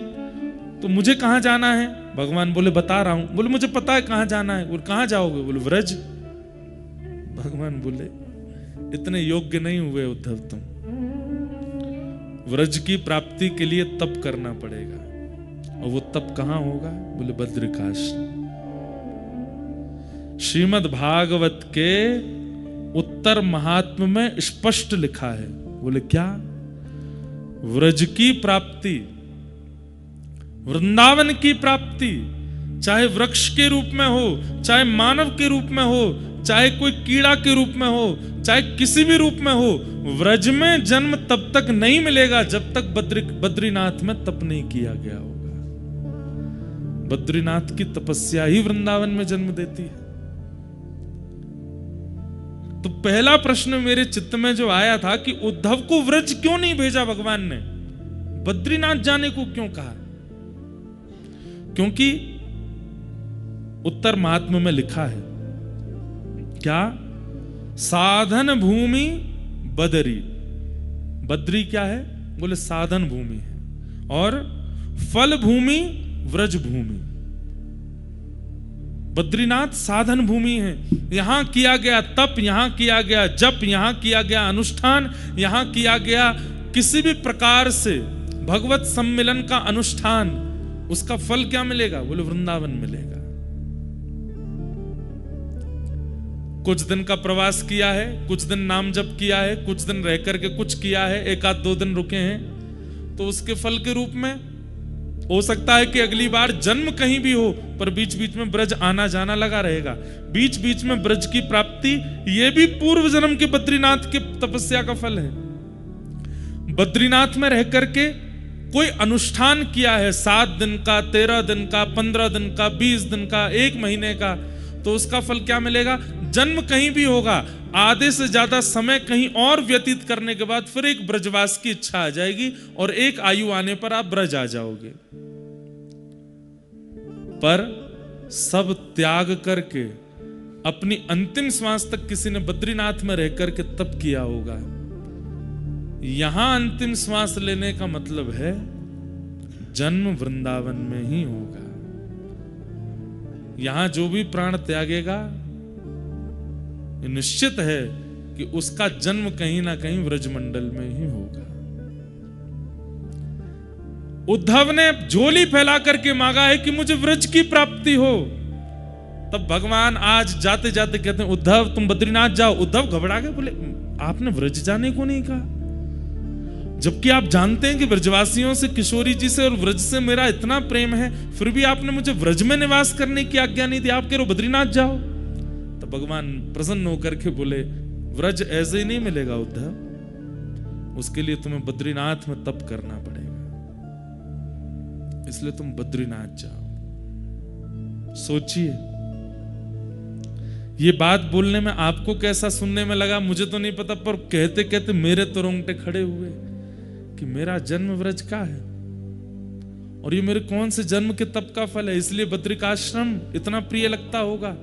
तो मुझे कहां जाना है? भगवान बोले बता रहा हूं। बोले मुझे पता है कहां जाना है। बोले कहां जाओगे? बोले व्रज। भगवान बोले इतने योग्य नहीं हुए उद्धव तुम, व्रज की प्राप्ति के लिए तप करना पड़ेगा। और वो तप कहां होगा? बोले बद्रिकाश्रम। श्रीमद् भागवत के उत्तर महात्म्य में स्पष्ट लिखा है। बोले क्या? व्रज की प्राप्ति, वृंदावन की प्राप्ति, चाहे वृक्ष के रूप में हो, चाहे मानव के रूप में हो, चाहे कोई कीड़ा के रूप में हो, चाहे किसी भी रूप में हो, व्रज में जन्म तब तक नहीं मिलेगा जब तक बद्रीनाथ में तप नहीं किया गया होगा। बद्रीनाथ की तपस्या ही वृंदावन में जन्म देती है। तो पहला प्रश्न मेरे चित्त में जो आया था कि उद्धव को व्रज क्यों नहीं भेजा भगवान ने, बद्रीनाथ जाने को क्यों कहा? क्योंकि उत्तर महात्म्य में लिखा है क्या? साधन भूमि बदरी। बद्री क्या है? बोले साधन भूमि है, और फल भूमि व्रज भूमि। बद्रीनाथ साधन भूमि है, यहां किया गया तप, यहां किया गया जप, यहां किया गया अनुष्ठान, यहां किया गया किसी भी प्रकार से भगवत सम्मिलन का अनुष्ठान, उसका फल क्या मिलेगा? बोले वृंदावन मिलेगा। कुछ दिन का प्रवास किया है, कुछ दिन नाम जप किया है, कुछ दिन रह करके कुछ किया है, 1-2 दिन रुके हैं, तो उसके फल के रूप में हो सकता है कि अगली बार जन्म कहीं भी हो, पर बीच बीच में ब्रज आना जाना लगा रहेगा। बीच बीच में ब्रज की प्राप्ति, यह भी पूर्व जन्म के बद्रीनाथ के तपस्या का फल है। बद्रीनाथ में रह करके कोई अनुष्ठान किया है, 7 दिन का, 13 दिन का, 15 दिन का, 20 दिन का, 1 महीने का, तो उसका फल क्या मिलेगा? जन्म कहीं भी होगा, आधे से ज्यादा समय कहीं और व्यतीत करने के बाद फिर एक ब्रजवास की इच्छा आ जाएगी और एक आयु आने पर आप ब्रज आ जाओगे। पर सब त्याग करके अपनी अंतिम श्वास तक किसी ने बद्रीनाथ में रह करके तप किया होगा। यहां अंतिम श्वास लेने का मतलब है जन्म वृंदावन में ही होगा। यहां जो भी प्राण त्यागेगा, निश्चित है कि उसका जन्म कहीं ना कहीं व्रजमंडल में ही होगा। उद्धव ने झोली फैला करके मांगा है कि मुझे व्रज की प्राप्ति हो, तब भगवान आज जाते जाते कहते हैं उद्धव तुम बद्रीनाथ जाओ। उद्धव घबरा गए, बोले आपने व्रज जाने को नहीं कहा। जबकि आप जानते हैं कि ब्रजवासियों से, किशोरी जी से और व्रज से मेरा इतना प्रेम है, फिर भी आपने मुझे व्रज में निवास करने की आज्ञा नहीं दी, आप कह रहे हो बद्रीनाथ जाओ। तो भगवान प्रसन्न होकर के बोले, व्रज ऐसे ही नहीं मिलेगा उद्धव, उसके लिए तुम्हें बद्रीनाथ में तप करना पड़ेगा, इसलिए तुम बद्रीनाथ जाओ। सोचिए, ये बात बोलने में आपको कैसा सुनने में लगा मुझे तो नहीं पता, पर कहते कहते मेरे तो रोंगटे खड़े हुए कि मेरा जन्म व्रज का है और ये मेरे कौन से जन्म के तप का फल है, इसलिए बद्रिकाश्रम इतना प्रिय लगता होगा।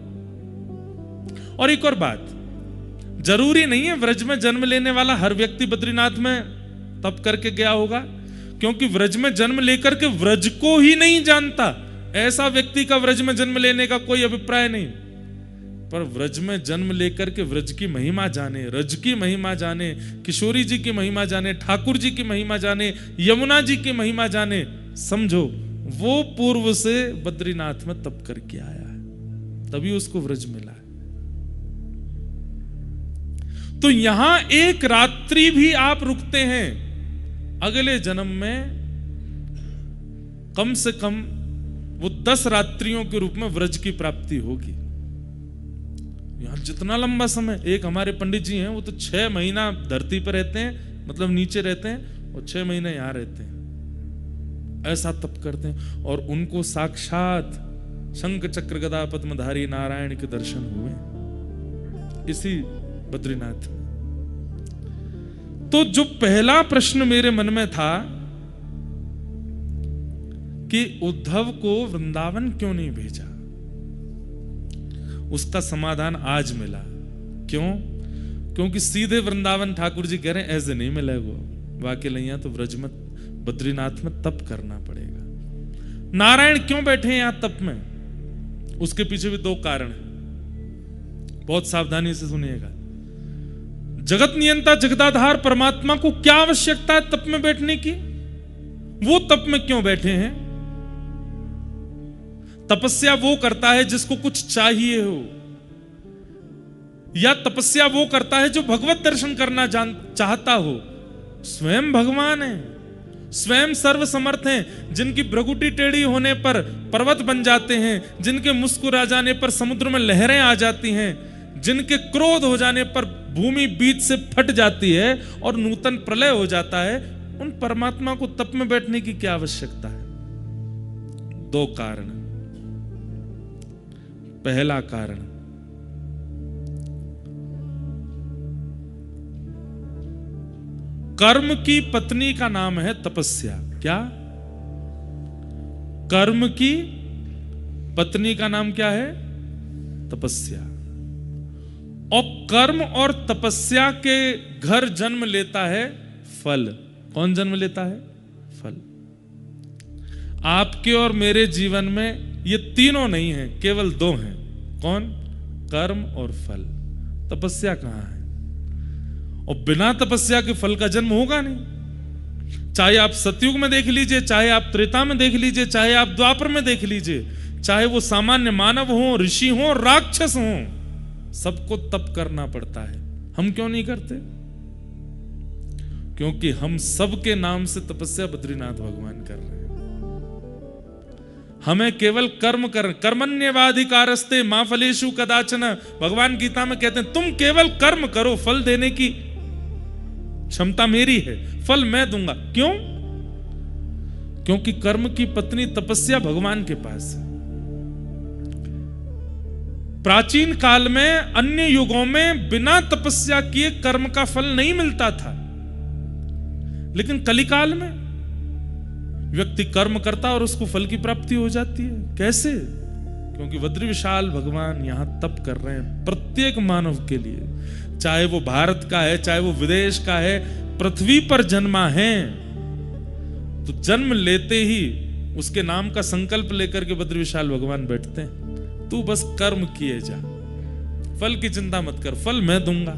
और एक और बात, जरूरी नहीं है व्रज में जन्म लेने वाला हर व्यक्ति बद्रीनाथ में तप करके गया होगा, क्योंकि व्रज में जन्म लेकर के व्रज को ही नहीं जानता ऐसा व्यक्ति का व्रज में जन्म लेने का कोई अभिप्राय नहीं। पर व्रज में जन्म लेकर के व्रज की महिमा जाने, रज की महिमा जाने, किशोरी जी की महिमा जाने, ठाकुर जी की महिमा जाने, यमुना जी की महिमा जाने, समझो वो पूर्व से बद्रीनाथ में तप करके आया है, तभी उसको व्रज मिला है। तो यहां एक रात्रि भी आप रुकते हैं, अगले जन्म में कम से कम वो 10 रात्रियों के रूप में व्रज की प्राप्ति होगी। यहां जितना लंबा समय, एक हमारे पंडित जी हैं, वो तो 6 महीना धरती पर रहते हैं, मतलब नीचे रहते हैं, और 6 महीने यहां रहते हैं, ऐसा तप करते हैं, और उनको साक्षात शंख चक्र गदा पद्मधारी नारायण के दर्शन हुए इसी बद्रीनाथ में। तो जो पहला प्रश्न मेरे मन में था कि उद्धव को वृंदावन क्यों नहीं भेजा, उसका समाधान आज मिला। क्यों? क्योंकि सीधे वृंदावन ठाकुर जी कह रहे हैं ऐसे नहीं मिलेगा, वाकई नहीं, तो व्रज में बद्रीनाथ में तप करना पड़ेगा। नारायण क्यों बैठे हैं यहां तप में, उसके पीछे भी 2 कारण हैं, बहुत सावधानी से सुनिएगा। जगत नियंता जगदाधार परमात्मा को क्या आवश्यकता है तप में बैठने की, वो तप में क्यों बैठे हैं? तपस्या वो करता है जिसको कुछ चाहिए हो, या तपस्या वो करता है जो भगवत दर्शन करना चाहता हो। स्वयं भगवान है, स्वयं सर्व समर्थ हैं, जिनकी भ्रगुटी टेढ़ी होने पर पर्वत बन जाते हैं, जिनके मुस्कुरा जाने पर समुद्र में लहरें आ जाती हैं, जिनके क्रोध हो जाने पर भूमि बीच से फट जाती है और नूतन प्रलय हो जाता है, उन परमात्मा को तप में बैठने की क्या आवश्यकता है? 2 कारण। पहला कारण, कर्म की पत्नी का नाम है तपस्या। क्या? कर्म की पत्नी का नाम क्या है? तपस्या। और कर्म और तपस्या के घर जन्म लेता है फल। कौन जन्म लेता है? फल। आपके और मेरे जीवन में ये तीनों नहीं है, केवल 2 हैं। कौन? कर्म और फल। तपस्या कहां है? और बिना तपस्या के फल का जन्म होगा नहीं। चाहे आप सतयुग में देख लीजिए, चाहे आप त्रेता में देख लीजिए, चाहे आप द्वापर में देख लीजिए, चाहे वो सामान्य मानव हो, ऋषि हो, राक्षस हो, सबको तप करना पड़ता है। हम क्यों नहीं करते? क्योंकि हम सबके नाम से तपस्या बद्रीनाथ भगवान कर रहे हैं। हमें केवल कर्म कर, कर्मण्येवाधिकारस्ते मा फलेषु कदाचन, भगवान गीता में कहते हैं तुम केवल कर्म करो, फल देने की क्षमता मेरी है, फल मैं दूंगा। क्यों? क्योंकि कर्म की पत्नी तपस्या भगवान के पास है। प्राचीन काल में, अन्य युगों में बिना तपस्या किए कर्म का फल नहीं मिलता था, लेकिन कलिकाल में व्यक्ति कर्म करता और उसको फल की प्राप्ति हो जाती है। कैसे? क्योंकि बद्री विशाल भगवान यहां तप कर रहे हैं प्रत्येक मानव के लिए, चाहे वो भारत का है, चाहे वो विदेश का है, पृथ्वी पर जन्मा है तो जन्म लेते ही उसके नाम का संकल्प लेकर के बद्री विशाल भगवान बैठते हैं, तू बस कर्म किए जा, फल की चिंता मत कर, फल मैं दूंगा।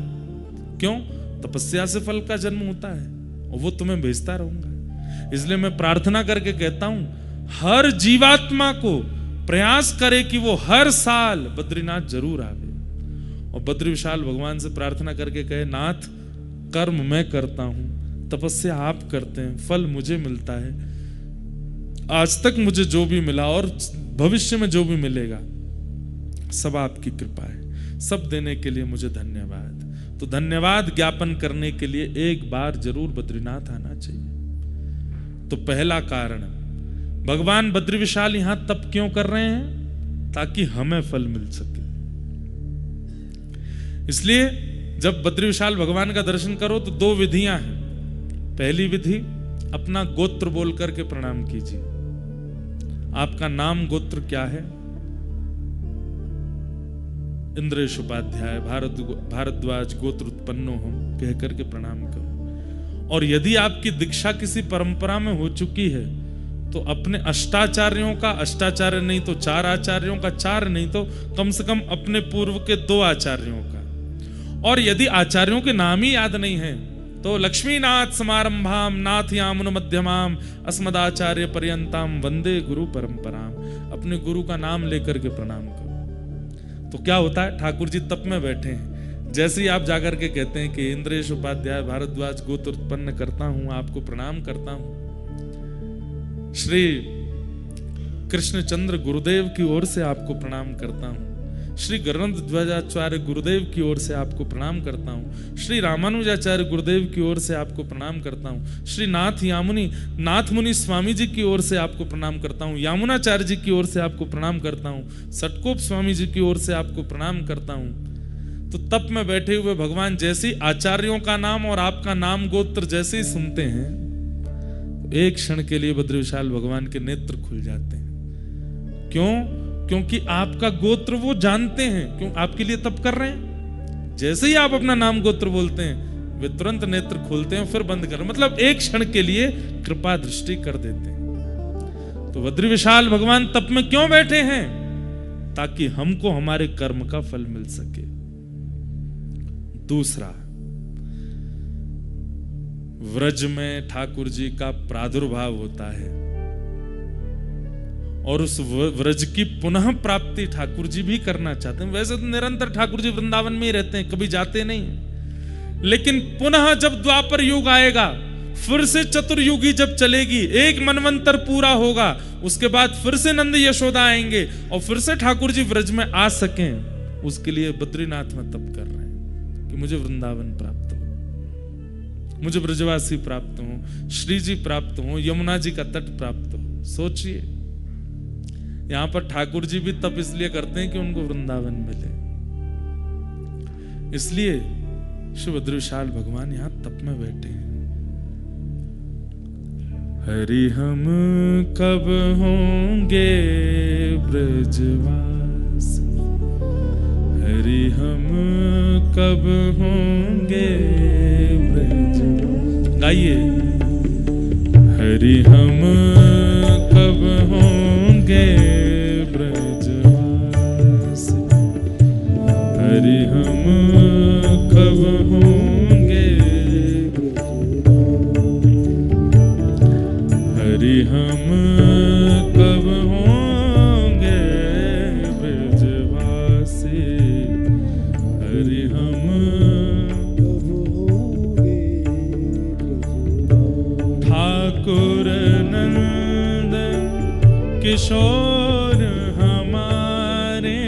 क्यों? तपस्या से फल का जन्म होता है और वो तुम्हें भेजता रहूंगा। इसलिए मैं प्रार्थना करके कहता हूं, हर जीवात्मा को प्रयास करे कि वो हर साल बद्रीनाथ जरूर आवे और बद्री विशाल भगवान से प्रार्थना करके कहे, नाथ कर्म मैं करता हूं, तपस्या आप करते हैं, फल मुझे मिलता है। आज तक मुझे जो भी मिला और भविष्य में जो भी मिलेगा सब आपकी कृपा है। सब देने के लिए मुझे धन्यवाद। तो धन्यवाद ज्ञापन करने के लिए एक बार जरूर बद्रीनाथ आना चाहिए। तो पहला कारण, भगवान बद्री विशाल यहां तप क्यों कर रहे हैं? ताकि हमें फल मिल सके। इसलिए जब बद्री विशाल भगवान का दर्शन करो तो दो विधियां हैं। पहली विधि, अपना गोत्र बोल करके प्रणाम कीजिए। आपका नाम गोत्र क्या है? इंद्रेश उपाध्याय भारद्वाज गोत्र उत्पन्नो हम कह करके प्रणाम करो। और यदि आपकी दीक्षा किसी परंपरा में हो चुकी है तो अपने अष्टाचार्यों का, अष्टाचार्य नहीं तो 4 आचार्यों का, 4 नहीं तो कम से कम अपने पूर्व के 2 आचार्यों का। और यदि आचार्यों के नाम ही याद नहीं है तो लक्ष्मीनाथ समारंभाम नाथयामुन मध्यमाम अस्मदाचार्य पर्यंताम वंदे गुरु परंपराम। अपने गुरु का नाम लेकर के प्रणाम करो। तो क्या होता है, ठाकुर जी तप में बैठे हैं, जैसे ही आप जाकर के कहते हैं कि इंद्रेश उपाध्याय भारद्वाज गोत्र उत्पन्न करता हूं, आपको प्रणाम करता हूं, श्री कृष्णचंद्र गुरुदेव की ओर से आपको प्रणाम करता हूं, श्री गरुड़ ध्वजाचार्य गुरुदेव की ओर से आपको प्रणाम करता हूं, श्री रामानुजाचार्य गुरुदेव की ओर से आपको प्रणाम करता हूं, श्री नाथ मुनि स्वामी जी की ओर से आपको प्रणाम करता हूं, यामुनाचार्य जी की ओर से आपको प्रणाम करता हूं, सटकोप स्वामी जी की ओर से आपको प्रणाम करता हूं। तो तप में बैठे हुए भगवान जैसे आचार्यों का नाम और आपका नाम गोत्र जैसे ही सुनते हैं, एक क्षण के लिए बद्री विशाल भगवान के नेत्र खुल जाते हैं। क्यों? क्योंकि आपका गोत्र वो जानते हैं। क्यों? आपके लिए तप कर रहे हैं। जैसे ही आप अपना नाम गोत्र बोलते हैं वे तुरंत नेत्र खोलते हैं, फिर बंद कर, मतलब एक क्षण के लिए कृपा दृष्टि कर देते हैं। तो बद्री विशाल भगवान तप में क्यों बैठे हैं? ताकि हमको हमारे कर्म का फल मिल सके। दूसरा, व्रज में ठाकुर जी का प्रादुर्भाव होता है और उस व्रज की पुनः प्राप्ति ठाकुर जी भी करना चाहते हैं। वैसे तो निरंतर ठाकुर जी वृंदावन में ही रहते हैं, कभी जाते नहीं, लेकिन पुनः जब द्वापर युग आएगा, फिर से चतुर्युगी जब चलेगी, एक मनवंतर पूरा होगा, उसके बाद फिर से नंद यशोदा आएंगे और फिर से ठाकुर जी व्रज में आ सकें, उसके लिए बद्रीनाथ में तप कर रहे हैं कि मुझे वृंदावन प्राप्त हो, मुझे ब्रजवासी प्राप्त हो, श्री जी प्राप्त हो, यमुना जी का तट प्राप्त हो। सोचिए, यहां पर ठाकुर जी भी तप इसलिए करते हैं कि उनको वृंदावन मिले। इसलिए श्री बद्री विशाल भगवान यहां तप में बैठे हैं। हरि हम कब होंगे ब्रजवास, हरि हम कब होंगे ब्रजवास। गाइए, हरि हम कब होंगे ब्रजवास, हरि हम कब होंगे, हरि हम कब होंगे ब्रजवासी, हरि हम कब होंगे। ठाकुर नंद किशोर हमारे,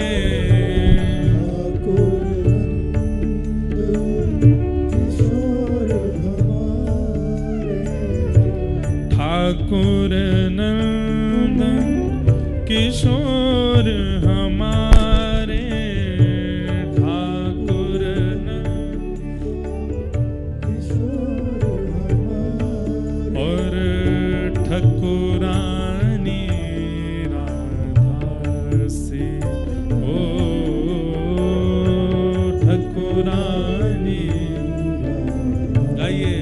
ठाकुर नंद किशोर हमारे, ठाकुर नंद किशोर हमारे, और ठकुरानी राधा से, ओ ठकुरानी। गाइए,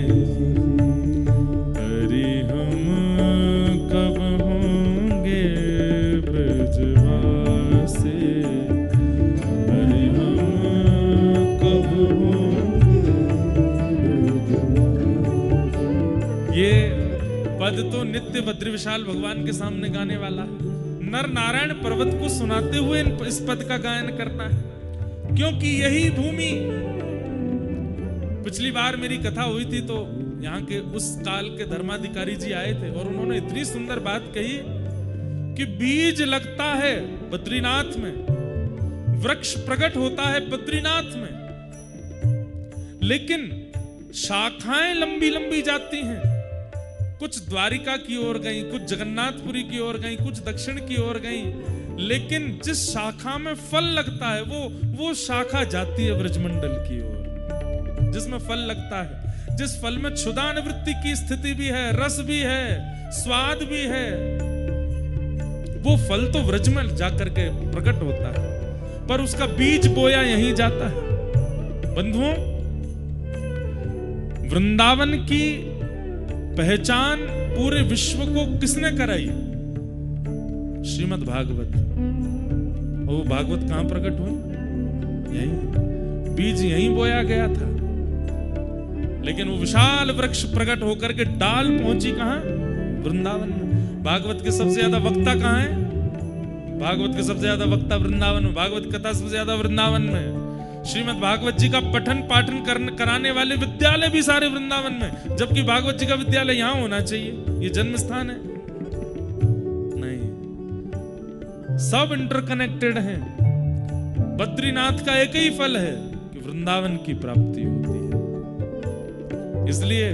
पद तो नित्य बद्री विशाल भगवान के सामने गाने वाला है। नर नारायण पर्वत को सुनाते हुए इस पद का गायन करना है, क्योंकि यही भूमि, पिछली बार मेरी कथा हुई थी तो यहाँ के उस काल के धर्माधिकारी जी आए थे और उन्होंने इतनी सुंदर बात कही कि बीज लगता है बद्रीनाथ में, वृक्ष प्रकट होता है बद्रीनाथ में, लेकिन शाखाएं लंबी लंबी जाती हैं। कुछ द्वारिका की ओर गई, कुछ जगन्नाथपुरी की ओर गई, कुछ दक्षिण की ओर गई, लेकिन जिस शाखा में फल लगता है वो शाखा जाती है ब्रजमंडल की ओर, जिसमें फल लगता है, जिस फल में क्षुधा निवृत्ति की स्थिति भी है, रस भी है, स्वाद भी है, वो फल तो व्रज में जाकर के प्रकट होता है, पर उसका बीज बोया यहीं जाता है। बंधुओं, वृंदावन की पहचान पूरे विश्व को किसने कराई? श्रीमद् भागवत। वो भागवत कहां प्रकट हुए? यहीं, बीज यहीं बोया गया था, लेकिन वो विशाल वृक्ष प्रकट होकर के डाल पहुंची कहां? वृंदावन में। भागवत के सबसे ज्यादा वक्ता कहां है? भागवत के सबसे ज्यादा वक्ता वृंदावन में, भागवत कथा सबसे ज्यादा वृंदावन में। श्रीमद् भागवत जी का पठन पाठन कराने वाले विद्यालय भी सारे वृंदावन में, जबकि भागवत जी का विद्यालय यहां होना चाहिए, ये जन्म स्थान है। नहीं, सब इंटरकनेक्टेड हैं। बद्रीनाथ का एक ही फल है कि वृंदावन की प्राप्ति होती है। इसलिए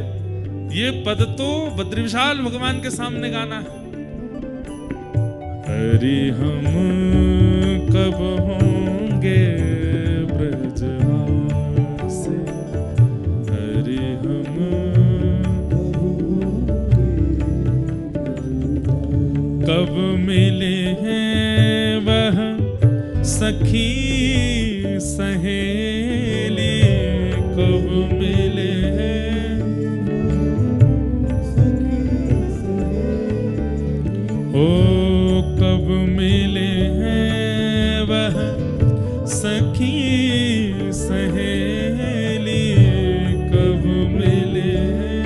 ये पद तो बद्रीविशाल भगवान के सामने गाना है। हरि हम कब होंगे ब्रजवासी, हरि हम कब मिले हैं वह सखी सहेली, कब मिले हैं ओ कब मिले हैं वह सखी सहेली, कब मिले हैं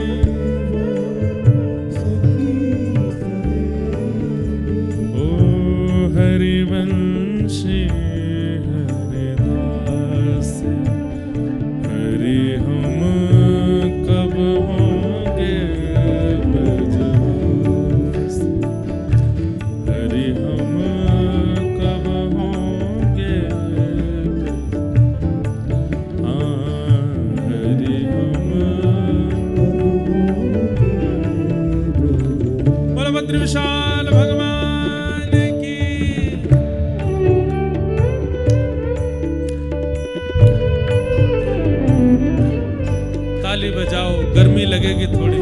ओ हरिवंशी हरिदास, हरि हम कब होंगे ब्रजवासी, हरि हम कब होंगे, हरि हम। बोलो बद्री विशाल भगवान की। ताली बजाओ, गर्मी लगेगी थोड़ी।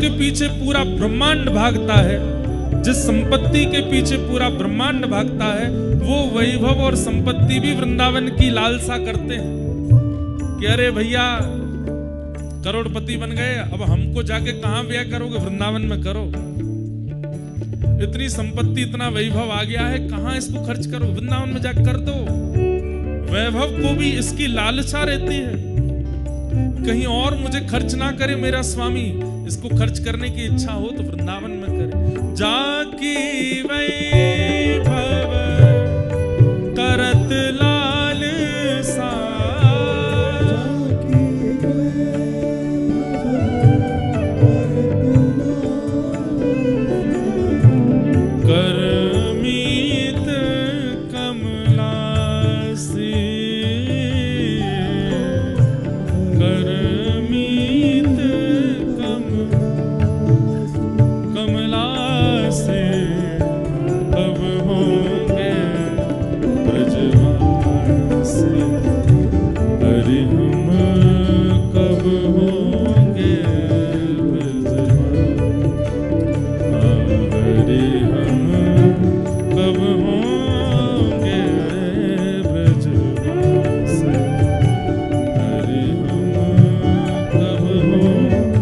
के पीछे पूरा ब्रह्मांड भागता है, जिस संपत्ति के पीछे पूरा ब्रह्मांड भागता है, वो वैभव और संपत्ति भी वृंदावन की लालसा करते हैं कि अरे भैया करोड़पति बन गए, अब हमको जाके कहां व्यय करोगे, वृंदावन में करो। इतनी संपत्ति, इतना वैभव आ गया है, कहां इसको खर्च करो, वृंदावन में जाकर कर दो। वैभव को भी इसकी लालसा रहती है, कहीं और मुझे खर्च ना करे मेरा स्वामी, इसको खर्च करने की इच्छा हो तो वृंदावन में करे। जाकी वैभव करत लालसा, करमीत कमलासी, करमीत कमलासी, कब होंगे ब्रजवासी, हरि हम कब होंगे ब्रजवासी, कब होंगे ब्रजवासी, हरि हम कब होंगे।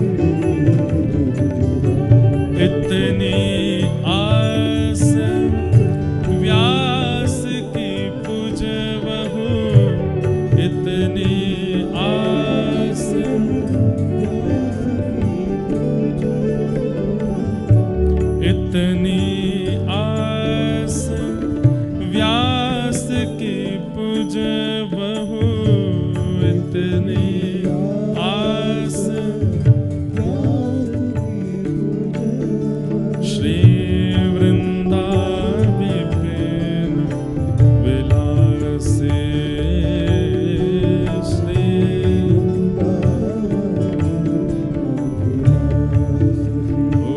इतनी आस व्यास की पूजबहु, इतनी आस, इतनी व्यास की पूजबहु, इतनी आस, श्री वृंदा विपिन विलासे, श्री ओ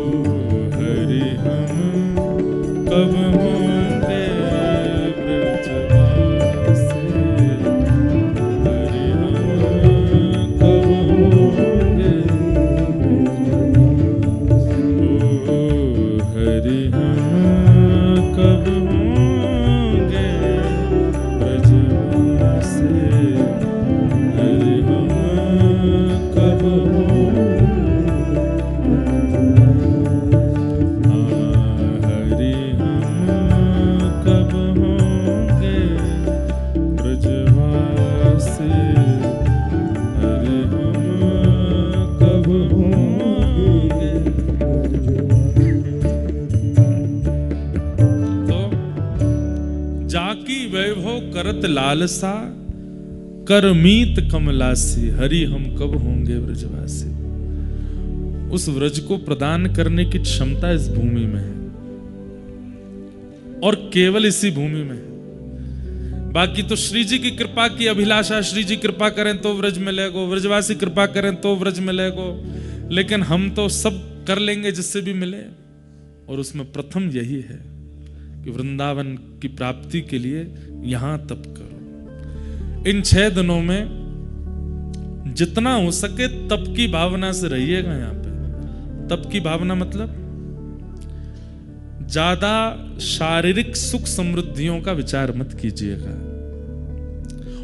हरि हम कब होंगे ब्रजवासी, हरि हम कब होंगे, ओ हरि हम कब होंगे ब्रजवासी, हरि हम कब होंगे, हरि हम कब होंगे ब्रजवासी, हरि हम कब होंगे। तो जाकी वैभव करत लालसा, करमीत कमलासी, हरि हम कब होंगे ब्रजवासी। उस व्रज को प्रदान करने की क्षमता इस भूमि में है, और केवल इसी भूमि में है। बाकी तो श्री जी की कृपा की अभिलाषा, श्री जी कृपा करें तो व्रज मिलेगो, व्रजवासी कृपा करें तो व्रज मिलेगो, लेकिन हम तो सब कर लेंगे जिससे भी मिले। और उसमें प्रथम यही है कि वृंदावन की प्राप्ति के लिए यहां तप करो। इन 6 दिनों में जितना हो सके तप की भावना से रहिएगा। यहां पे तप की भावना मतलब ज्यादा शारीरिक सुख समृद्धियों का विचार मत कीजिएगा,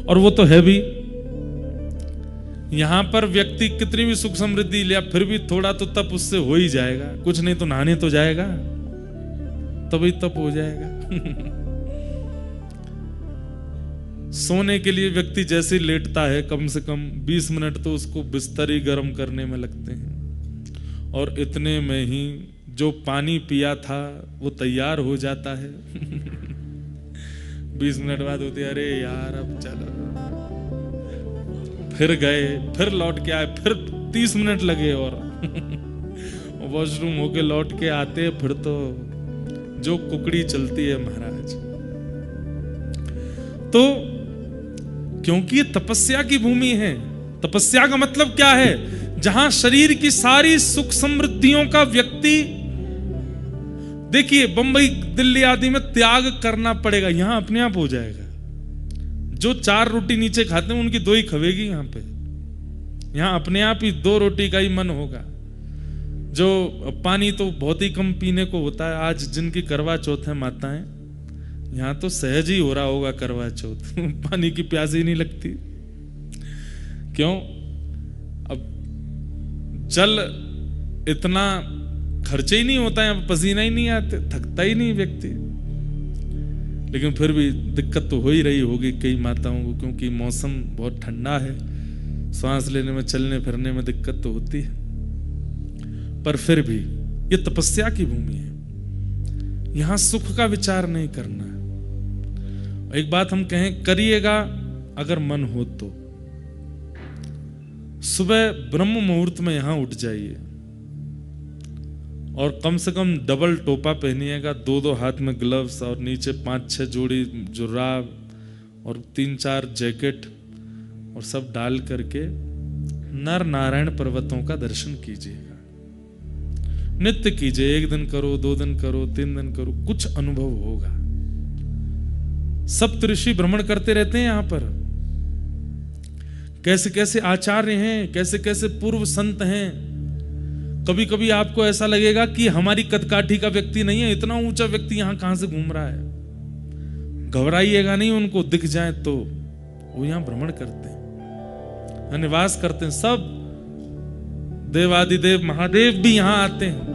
और वो तो है भी। यहां पर व्यक्ति कितनी भी सुख समृद्धि लिया फिर भी थोड़ा तो तप उससे हो ही जाएगा, कुछ नहीं तो नहाने तो जाएगा, तभी तप हो जाएगा। सोने के लिए व्यक्ति जैसे लेटता है कम से कम 20 मिनट तो उसको बिस्तर ही गर्म करने में लगते हैं, और इतने में ही जो पानी पिया था वो तैयार हो जाता है। 20 मिनट बाद होते अरे यार अब चलो, फिर गए, फिर लौट के आए, फिर 30 मिनट लगे, और वॉशरूम होके लौट के आते फिर तो जो कुकड़ी चलती है महाराज। तो क्योंकि ये तपस्या की भूमि है। तपस्या का मतलब क्या है? जहां शरीर की सारी सुख समृद्धियों का व्यक्ति, देखिए बंबई दिल्ली आदि में त्याग करना पड़ेगा, यहां अपने आप हो जाएगा। जो 4 रोटी नीचे खाते हैं उनकी 2 ही खवेगी यहां पे, यहां अपने आप ही 2 रोटी का ही मन होगा। जो पानी तो बहुत ही कम पीने को होता है। आज जिनकी करवा चौथ है माताएं, यहाँ तो सहज ही हो रहा होगा करवा चौथ पानी की प्यास ही नहीं लगती। क्यों? अब जल इतना खर्चे ही नहीं होता है, पसीना ही नहीं आते, थकता ही नहीं व्यक्ति। लेकिन फिर भी दिक्कत तो हो ही रही होगी कई माताओं को, क्योंकि मौसम बहुत ठंडा है, सांस लेने में चलने फिरने में दिक्कत तो होती है। पर फिर भी ये तपस्या की भूमि है, यहां सुख का विचार नहीं करना है। एक बात हम कहें, करिएगा अगर मन हो तो सुबह ब्रह्म मुहूर्त में यहां उठ जाइए और कम से कम डबल टोपा पहनिएगा, 2-2 हाथ में ग्लव्स और नीचे 5-6 जोड़ी जुराब और 3-4 जैकेट और सब डाल करके नर नारायण पर्वतों का दर्शन कीजिएगा। नित्य कीजिए, 1 दिन करो, 2 दिन करो, 3 दिन करो, कुछ अनुभव होगा। सप्त ऋषि भ्रमण करते रहते हैं यहां पर, कैसे कैसे आचार्य हैं, कैसे कैसे पूर्व संत हैं। कभी कभी आपको ऐसा लगेगा कि हमारी कदकाठी का व्यक्ति नहीं है, इतना ऊंचा व्यक्ति यहां कहां से घूम रहा है। घबराइएगा नहीं, उनको दिख जाए तो वो यहां भ्रमण करते हैं, निवास करते हैं। सब देवादिदेव महादेव भी यहां आते हैं।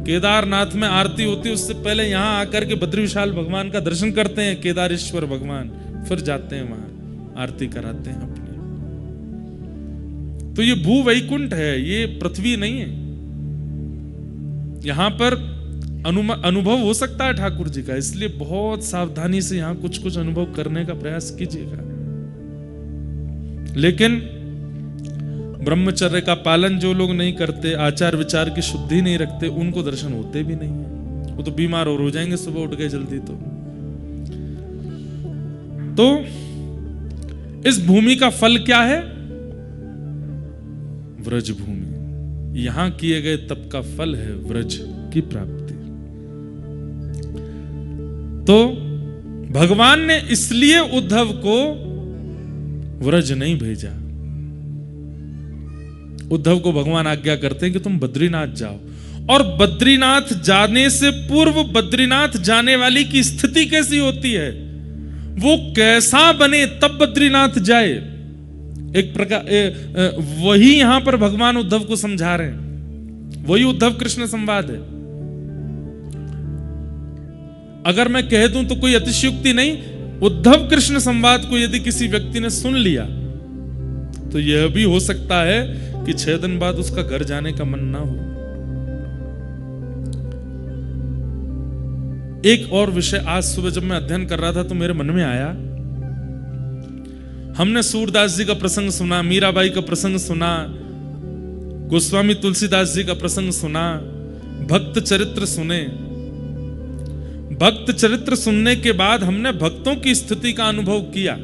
केदारनाथ में आरती होती है, उससे पहले यहां आकर के बद्री विशाल भगवान का दर्शन करते हैं, केदारेश्वर भगवान, फिर जाते हैं वहां आरती कराते हैं अपनी। तो ये भू वैकुंठ है, ये पृथ्वी नहीं है। यहां पर अनुभव हो सकता है ठाकुर जी का, इसलिए बहुत सावधानी से यहां कुछ कुछ अनुभव करने का प्रयास कीजिएगा। लेकिन ब्रह्मचर्य का पालन जो लोग नहीं करते, आचार विचार की शुद्धि नहीं रखते, उनको दर्शन होते भी नहीं है। वो तो बीमार और हो जाएंगे सुबह उठ गए जल्दी। तो इस भूमि का फल क्या है? व्रज भूमि। यहां किए गए तप का फल है व्रज की प्राप्ति। तो भगवान ने इसलिए उद्धव को व्रज नहीं भेजा। उद्धव को भगवान आज्ञा करते हैं कि तुम बद्रीनाथ जाओ, और बद्रीनाथ जाने से पूर्व बद्रीनाथ जाने वाली की स्थिति कैसी होती है, वो कैसा बने तब बद्रीनाथ जाए। एक प्रकार वही यहां पर भगवान उद्धव को समझा रहे हैं, वही उद्धव कृष्ण संवाद है। अगर मैं कह दूं तो कोई अतिशयोक्ति नहीं, उद्धव कृष्ण संवाद को यदि किसी व्यक्ति ने सुन लिया तो यह भी हो सकता है कि 6 दिन बाद उसका घर जाने का मन ना हो। एक और विषय आज सुबह जब मैं अध्ययन कर रहा था तो मेरे मन में आया। हमने सूरदास जी का प्रसंग सुना, मीराबाई का प्रसंग सुना, गोस्वामी तुलसीदास जी का प्रसंग सुना, भक्त चरित्र सुने। भक्त चरित्र सुनने के बाद हमने भक्तों की स्थिति का अनुभव किया,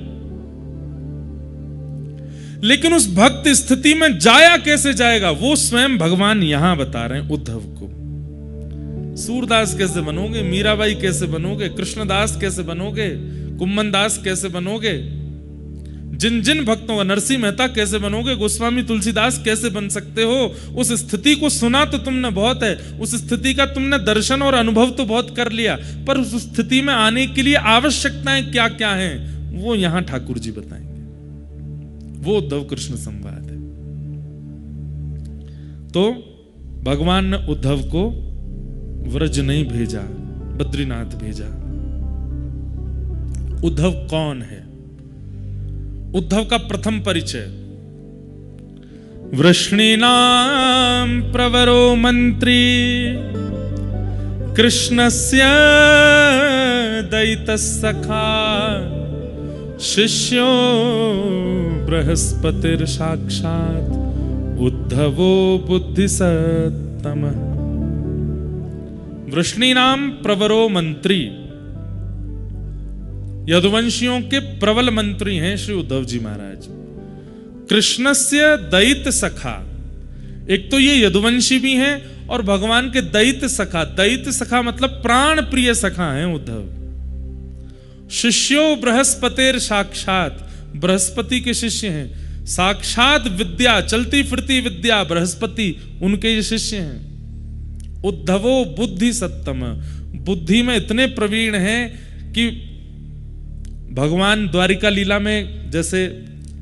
लेकिन उस भक्त स्थिति में जाया कैसे जाएगा वो स्वयं भगवान यहां बता रहे हैं उद्धव को। सूरदास कैसे बनोगे, मीराबाई कैसे बनोगे, कृष्णदास कैसे बनोगे, कुम्मनदास कैसे बनोगे, जिन जिन भक्तों का, नरसिंह मेहता कैसे बनोगे, गोस्वामी तुलसीदास कैसे बन सकते हो। उस स्थिति को सुना तो तुमने बहुत है, उस स्थिति का तुमने दर्शन और अनुभव तो बहुत कर लिया, पर उस स्थिति में आने के लिए आवश्यकताएं क्या क्या हैं वो यहां ठाकुर जी बताएंगे। वो उद्धव कृष्ण संवाद है। तो भगवान ने उद्धव को व्रज नहीं भेजा, बद्रीनाथ भेजा। उद्धव कौन है? उद्धव का प्रथम परिचय, वृष्णीनां प्रवरो मंत्री कृष्णस्य दैतसखा शिष्यो बृहस्पतिर साक्षात् उद्धवो बुद्धिसत्तमः। वृष्णीनाम प्रवरो मंत्री, यदुवंशियों के प्रबल मंत्री हैं श्री उद्धव जी महाराज। कृष्णस्य दैत्य सखा, एक तो ये यदुवंशी भी हैं और भगवान के दैत्य सखा। दैत्य सखा मतलब प्राण प्रिय सखा हैं उद्धव। शिष्यो बृहस्पतिर साक्षात, बृहस्पति के शिष्य हैं। साक्षात विद्या, चलती फिरती विद्या बृहस्पति, उनके ये शिष्य हैं। उद्धवो बुद्धि सत्तम, बुद्धि में इतने प्रवीण हैं कि भगवान द्वारिका लीला में, जैसे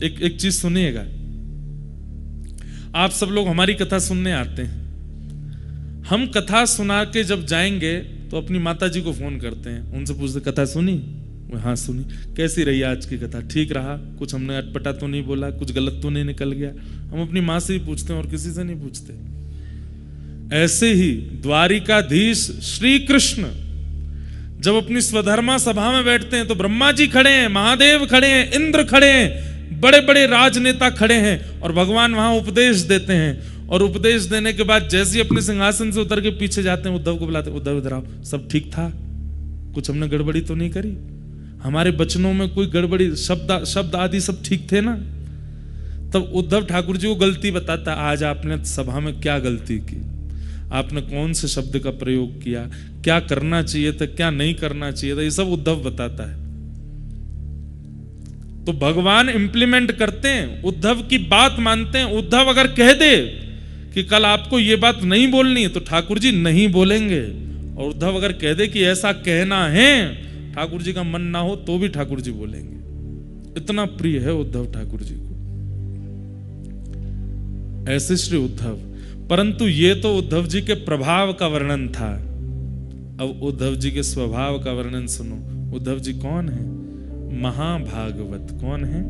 एक चीज सुनिएगा, आप सब लोग हमारी कथा सुनने आते हैं, हम कथा सुना के जब जाएंगे तो अपनी माता जी को फोन करते हैं, उनसे पूछते कथा सुनी? हाँ सुनी। कैसी रही आज की कथा? ठीक रहा? कुछ हमने अटपटा तो नहीं बोला? कुछ गलत तो नहीं निकल गया? हम अपनी माँ से ही पूछते हैं और किसी से नहीं पूछते। ऐसे ही द्वारिकाधीश श्री कृष्ण जब अपनी स्वधर्मा सभा में बैठते हैं तो ब्रह्मा जी खड़े हैं, महादेव खड़े हैं, इंद्र खड़े हैं, बड़े बड़े राजनेता खड़े हैं, और भगवान वहां उपदेश देते हैं। और उपदेश देने के बाद जैसे ही अपने सिंहासन से उतर के पीछे जाते हैं, उद्धव को बुलाते हैं, उद्धव इधर आओ, सब ठीक था? कुछ हमने गड़बड़ी तो नहीं करी? हमारे वचनों में कोई गड़बड़ी, शब्द आदि सब ठीक थे ना? तब उद्धव ठाकुर जी को गलती बताता, आज आपने सभा में क्या गलती की, आपने कौन से शब्द का प्रयोग किया, क्या करना चाहिए था, क्या नहीं करना चाहिए था, ये सब उद्धव बताता है। तो भगवान इंप्लीमेंट करते हैं, उद्धव की बात मानते हैं। उद्धव अगर कह दे कि कल आपको ये बात नहीं बोलनी है तो ठाकुर जी नहीं बोलेंगे, और उद्धव अगर कह दे कि ऐसा कहना है, ठाकुर जी का मन ना हो तो भी ठाकुर जी बोलेंगे। इतना प्रिय है उद्धव ठाकुर जी को। ऐसे श्री उद्धव। परंतु ये तो उद्धव जी के प्रभाव का वर्णन था। अब उद्धव जी के स्वभाव का वर्णन सुनो। उद्धव जी कौन है? महाभागवत। कौन है?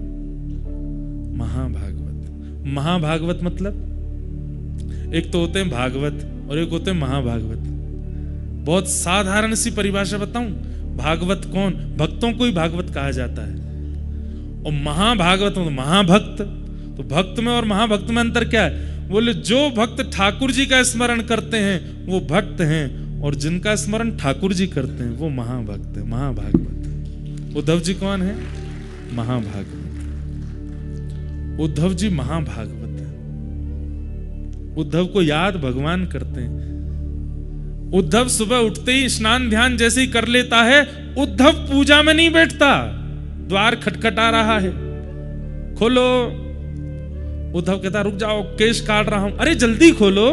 महाभागवत। महाभागवत मतलब एक तो होते हैं भागवत और एक होते हैं महाभागवत। बहुत साधारण सी परिभाषा बताऊं, भागवत कौन? भक्तों को ही भागवत कहा जाता है। और महाभागवत मतलब महाभक्त। तो भक्त में और महाभक्त में अंतर क्या है? बोले जो भक्त ठाकुर जी का स्मरण करते हैं वो भक्त हैं, और जिनका स्मरण ठाकुर जी करते हैं वो महाभक्त है, महाभागवत। उद्धव जी कौन है? महाभागवत। उद्धव जी महाभागवत है। उद्धव को याद भगवान करते हैं। उद्धव सुबह उठते ही स्नान ध्यान जैसे ही कर लेता है, उद्धव पूजा में नहीं बैठता, द्वार खटखटा रहा है, खोलो। उद्धव कहता रुक जाओ, केश काट रहा हूं। अरे जल्दी खोलो।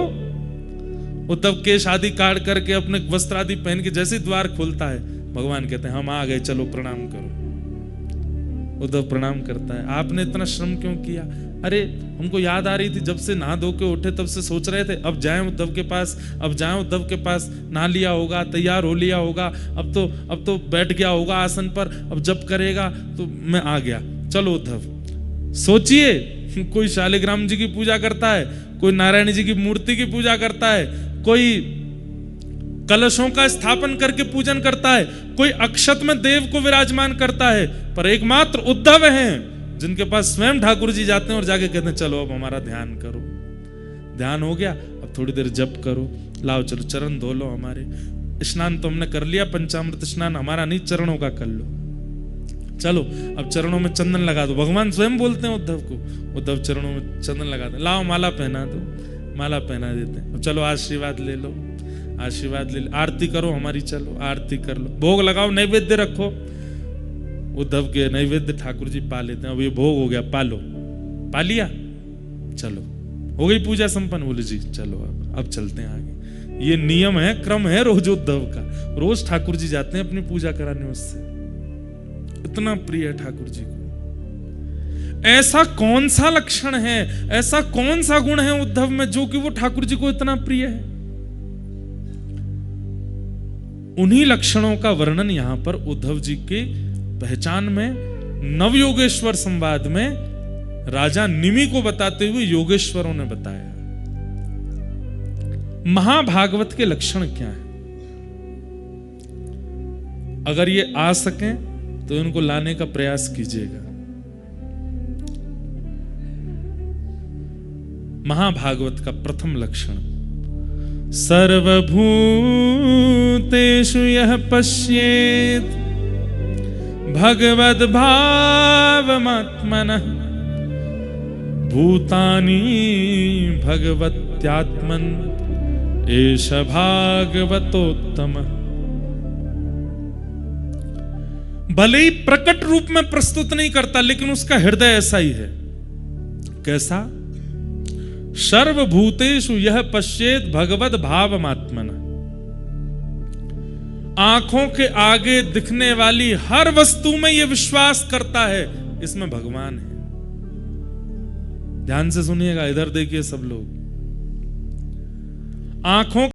उद्धव केश आदि काट करके अपने वस्त्र आदि पहन के जैसे द्वार खोलता है, भगवान कहते हैं हम आ गए, चलो प्रणाम करो। उद्धव प्रणाम करता है। आपने इतना श्रम क्यों किया? अरे हमको याद आ रही थी, जब से नहा धो के उठे तब से सोच रहे थे अब जाएं उद्धव के पास, अब जाएं उद्धव के पास। नहा लिया होगा, तैयार हो लिया होगा, अब तो बैठ गया होगा आसन पर, अब जब करेगा तो मैं आ गया। चलो उद्धव। सोचिए, कोई शालिग्राम जी की पूजा करता है, कोई नारायण जी की मूर्ति की पूजा करता है, कोई कलशों का स्थापन करके पूजन करता है, कोई अक्षत में देव को विराजमान करता है, पर एकमात्र उद्धव हैं जिनके पास स्वयं ठाकुर जी जाते हैं और जाके कहते हैं चलो अब हमारा ध्यान करो। ध्यान हो गया, अब थोड़ी देर जप करो, लाओ चलो चरण धो लो हमारे। स्नान तो हमने कर लिया, पंचामृत स्नान हमारा नहीं, चरणों का कर लो। चलो अब चरणों में चंदन लगा दो। भगवान स्वयं बोलते हैं उद्धव को, उद्धव चरणों में चंदन लगा दो, लाओ माला पहना दो, माला पहना देते हैं। अब चलो आशीर्वाद ले लो, आशीर्वाद ले लो, आरती करो हमारी, चलो आरती कर लो, भोग लगाओ, नैवेद्य रखो। उद्धव के नैवेद्य ठाकुर जी पा लेते हैं। अब ये भोग हो गया, पालो, पा लिया, चलो हो गई पूजा संपन्न। बोले जी चलो अब चलते हैं आगे। ये नियम है, क्रम है रोज उद्धव का। रोज ठाकुर जी जाते हैं अपनी पूजा कराने उससे। इतना प्रिय है ठाकुर जी को। ऐसा कौन सा लक्षण है, ऐसा कौन सा गुण है उद्धव में जो कि वो ठाकुर जी को इतना प्रिय है? उन्हीं लक्षणों का वर्णन यहां पर उद्धव जी के पहचान में नवयोगेश्वर संवाद में राजा निमि को बताते हुए योगेश्वरों ने बताया। महाभागवत के लक्षण क्या है? अगर ये आ सकें तो इनको लाने का प्रयास कीजिएगा। महाभागवत का प्रथम लक्षण, सर्वभूतेषु यः पश्येत् भगवद् भावमात्मनः भूतानि भगवत्यात्मन् एष भागवतोत्तमः। भले ही प्रकट रूप में प्रस्तुत नहीं करता, लेकिन उसका हृदय ऐसा ही है। कैसा? सर्वभूतेषु यह पश्येत भगवद भावमात्मना। आंखों के आगे दिखने वाली हर वस्तु में यह विश्वास करता है इसमें भगवान है। ध्यान से सुनिएगा, इधर देखिए सब लोग। आंखों